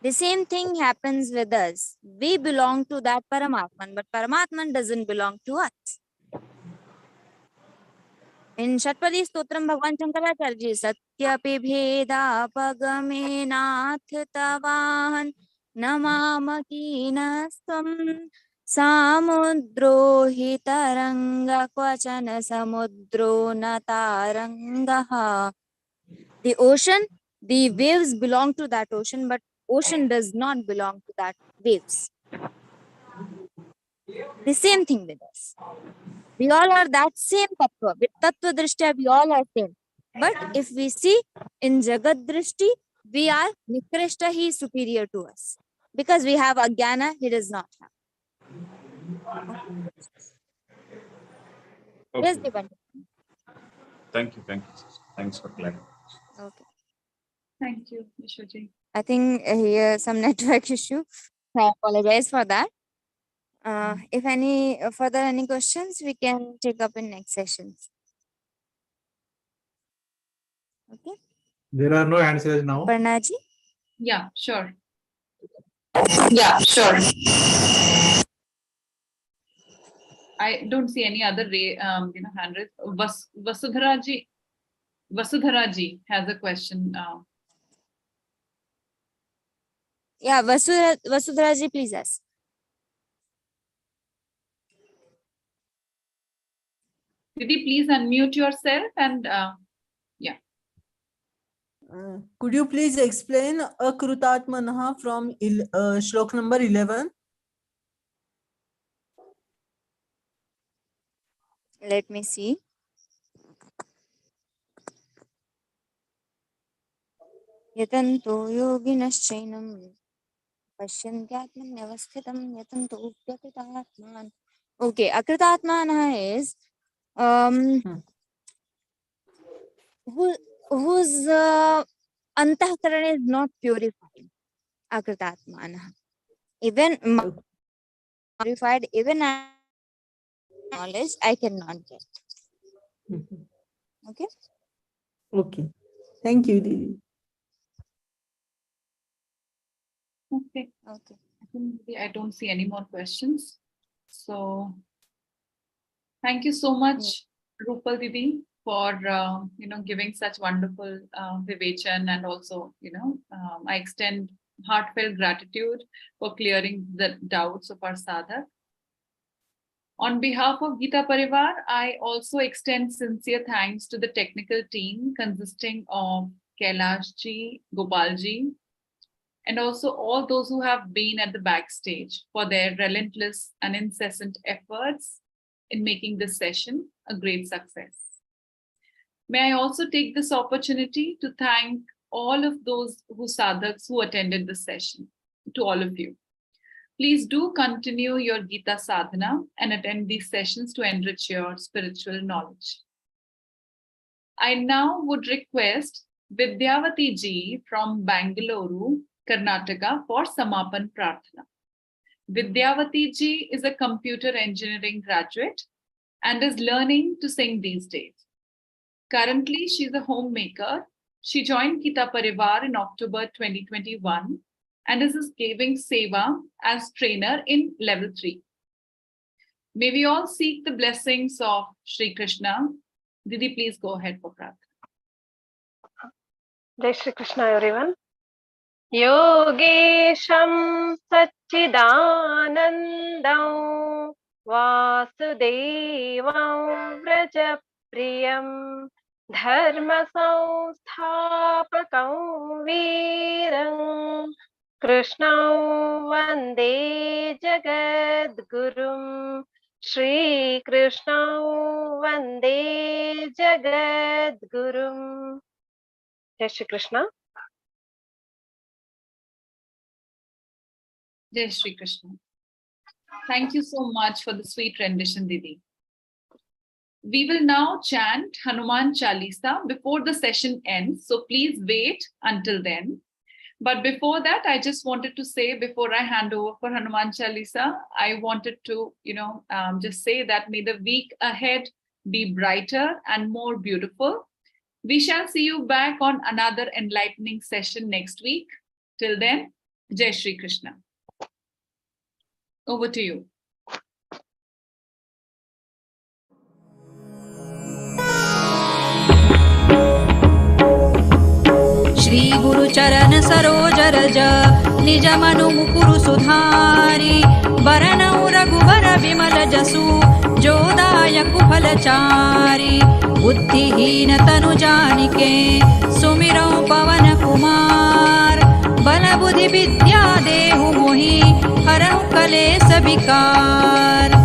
The same thing happens with us. We belong to that Paramatman, but Paramatman doesn't belong to us. In Shatpadi Stotram, Bhagwan Shankaracharya ji, Satyapi Bheda Pagamenath Tavahan Namamakeenastam Samudro Hitaranga Kvachana Samudro Natarangaha. The ocean, the waves belong to that ocean, but ocean does not belong to that waves. The same thing with us. We all are that same tattva. With tattva drishti, we all are same. But if we see in Jagat drishti, we are Nikrishta, he is superior to us. Because we have Ajnana, he does not have. Yes, okay, Devan. thank you, thanks for clarifying. Okay. Thank you, Vishwaji. I think here some network issue. I apologize for that. If any further any questions, we can take up in next sessions. Okay. There are no answers now. Parnaji? Yeah, sure. I don't see any other hand raised. Vasudhara ji has a question. Yeah, Vasudhara ji, please ask. Didi, please unmute yourself and Could you please explain Akrutatmanaha from shlok number 11? Let me see. Yatanto yoginaschainam pasyantyatman navasthitam yatanto upyakitatman. Okay, Akritatmana is whose antahkarana is not purified. Akritatmana. Even purified, even knowledge I cannot get. Okay. Okay. Thank you, Didi. okay. Okay. I don't see any more questions. So thank you so much, Rupal Didi, for giving such wonderful vivechan, and also I extend heartfelt gratitude for clearing the doubts of our sadhak. On behalf of Geeta Parivar, I also extend sincere thanks to the technical team consisting of Kailash ji, Gopal ji, and also all those who have been at the backstage for their relentless and incessant efforts in making this session a great success. May I also take this opportunity to thank all of those sadhaks who attended this session, to all of you. Please do continue your Geeta sadhana and attend these sessions to enrich your spiritual knowledge. I now would request Vidyavati ji from Bangalore, Karnataka for Samapan Prarthana. Vidyavati ji is a computer engineering graduate and is learning to sing these days. Currently, she's a homemaker. She joined Geeta Parivar in October 2021 and is giving seva as trainer in level 3. May we all seek the blessings of Shri Krishna. Didi, please go ahead for Prarthana. Jai Shri Krishna, everyone. Yogesham Satchidanandam Vasudevam Vrajapriyam Dharma Samsthapakam Veeram Krishnam Vande Jagadgurum श्रीकृष्णं वन्दे जगद्गुरुं। जय Shri Krishna. Jai Shri Krishna. Thank you so much for the sweet rendition, Didi. We will now chant Hanuman Chalisa before the session ends, so please wait until then. But before that, I just wanted to say, before I hand over for Hanuman Chalisa, I wanted to, just say that may the week ahead be brighter and more beautiful. We shall see you back on another enlightening session next week. Till then, Jai Shri Krishna. Over to you. Shri गुरु चरण सरोज रज निज मनु मुकुरु सुधारी बरनउ रघुबर विमल जसु जो दायक फलचारी बुद्धिहीन तनु जानिके सुमिरौ पवन कुमार बल बुद्धि विद्या देहु मोहि हरहु कलेस विकार।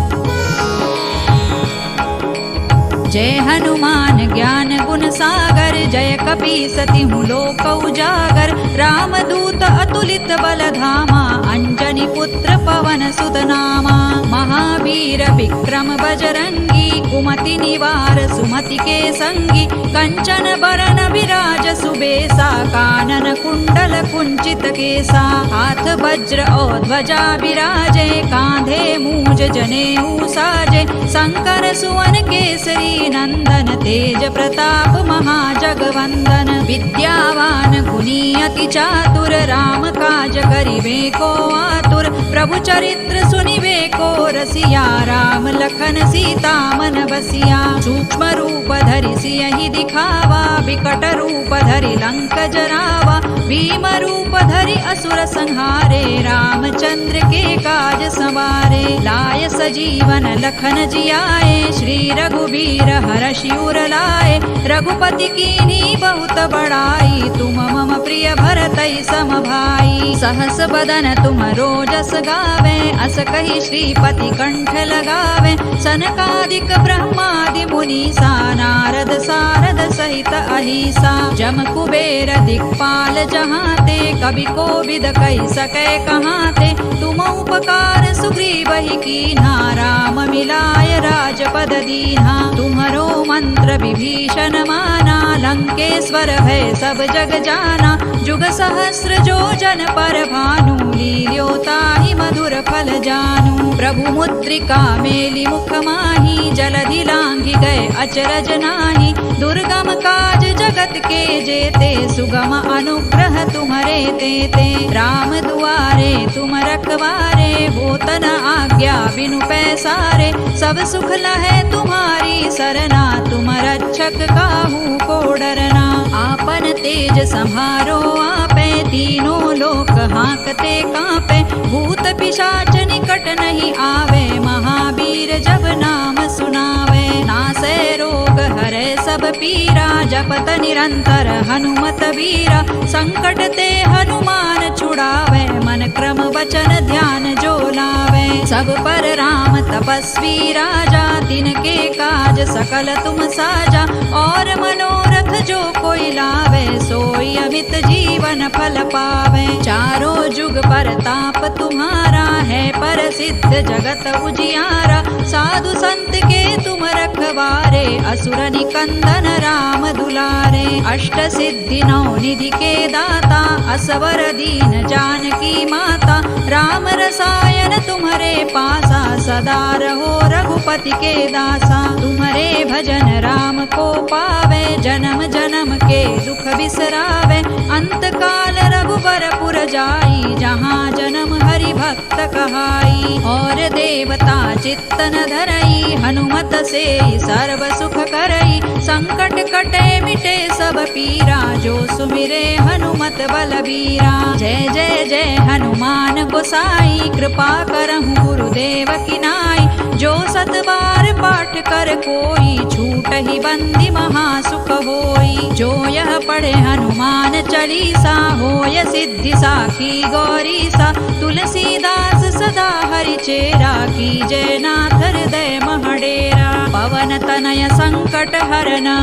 जय हनुमान ज्ञान गुण सागर जय कपीसतिहु लोक उजागर रामदूत अतुलित बल धामा अंजनी पुत्र पवन सुत नामा महावीर विक्रम बजरंगी कुमति निवार सुमति के संगी कंचन बरन विराज सुबेसा कानन कुंडल कुंचित केसा हाथ वज्र और ध्वजा विराजे कांधे मूज जनेऊ साजे शंकर सुवन केसरी नंदन तेज प्रताप महाजगवंदन विद्यावान गुणी अति चातुर राम काज करिबे को आतुर प्रभु चरित्र सुनिबे को रसिया राम लखन सीता मन बसिया सूक्ष्म रूप धरि सियहि दिखावा विकट रूप धरि लंक जरावा भीम रूप धरि असुर संहारे रामचंद्र के काज सवारे लाय सजीवन लखन जियाए श्री रघुबीर हरषि उर लाए रघुपति कीन्ही बहुत बड़ाई तुम मम प्रिय भरतहि सम भाई सहस बदन तुम रोजस गावे अस कहि श्रीपति कंठ लगावे सनकादिक ब्रह्मादि मुनीसा नारद सारद सहित अहिसा जम कुबेर दिक्पाल जहाते कवि कोविद कहि सकै कहाते तुम उपकार सुग्रीवहि कीन्हा राम मिलाय राजपद दीन्हा तुम्हरो मंत्र विभीषण माना लंकेश्वर भय सब जग जाना जुग सहस्र जो जन पर भानु लील्योताहि मधुर फल जानू प्रभु मुद्रिका मेलि मुख माहि जलधि लांघि गए अचरज नाही दुर्गम काज जगत के जेते सुगम अनुग्रह तुम्हरे तेते राम दुआरे तुम रखवारे होतन आज्ञा बिनु पैसारे सब सुख लहै तुम्हारी सरना तुम रक्षक काहू को डरना आपन तेज सम्हारो आपे तीनों लोक हांकते कांपे भूत पिशाच निकट नहीं आवे महावीर जब नाम सुनावे नासै रोग हरै सब पीरा जपत निरंतर हनुमत वीरा संकट ते हनुमान छुड़ावे मन क्रम वचन ध्यान जो लावे सब पर राम तपस्वी राजा तिनके काज सकल तुम साजा और मनोरथ जो कोई लावे सोई अमित जीवन फल पावे चारों जुग परताप तुम्हारा है प्रसिद्ध जगत उजियारा साधु संत के तुम रखवारे असुर निकंदन राम दुलारे अष्ट सिद्धि नौ निधि के दाता असवर दीन जानकी माता राम रसायन तुम्हारे पासा सदा रहो रघुपति के दासा तुम्हारे भजन राम को पावे जन्म जन्म के दुख बिसरावे अंत काल रघुबर पुर जाई जहाँ जन्म हरि भक्त कहाई और देवता चित्तन धरई हनुमत से सर्व सुख करई संकट कटे मिटे सब पीरा जो सुमिरे हनुमत बलबीरा जय जय जय हनुमान गोसाई कृपा करहु गुरुदेव की नाई जो सत बार पाठ कर कोई छूट ही बंदी महासुख होई जो यह पढ़े हनुमान चालीसा होय सिद्धि साखी गौरीसा तुलसीदास सदा हरि चेरा की जय नाथ हृदय महडेरा पवन तनय संकट हरना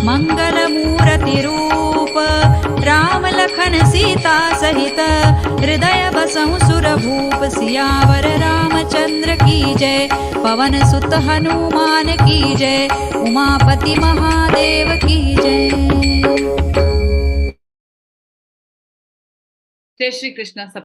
मंगल मूर्ति रूप राम लखन सीता सहित हृदय बसहु सुर भूप सियावर रामचंद्र की जय पवन सुत हनुमान की जय उमापति महादेव की जय। जय श्री कृष्ण।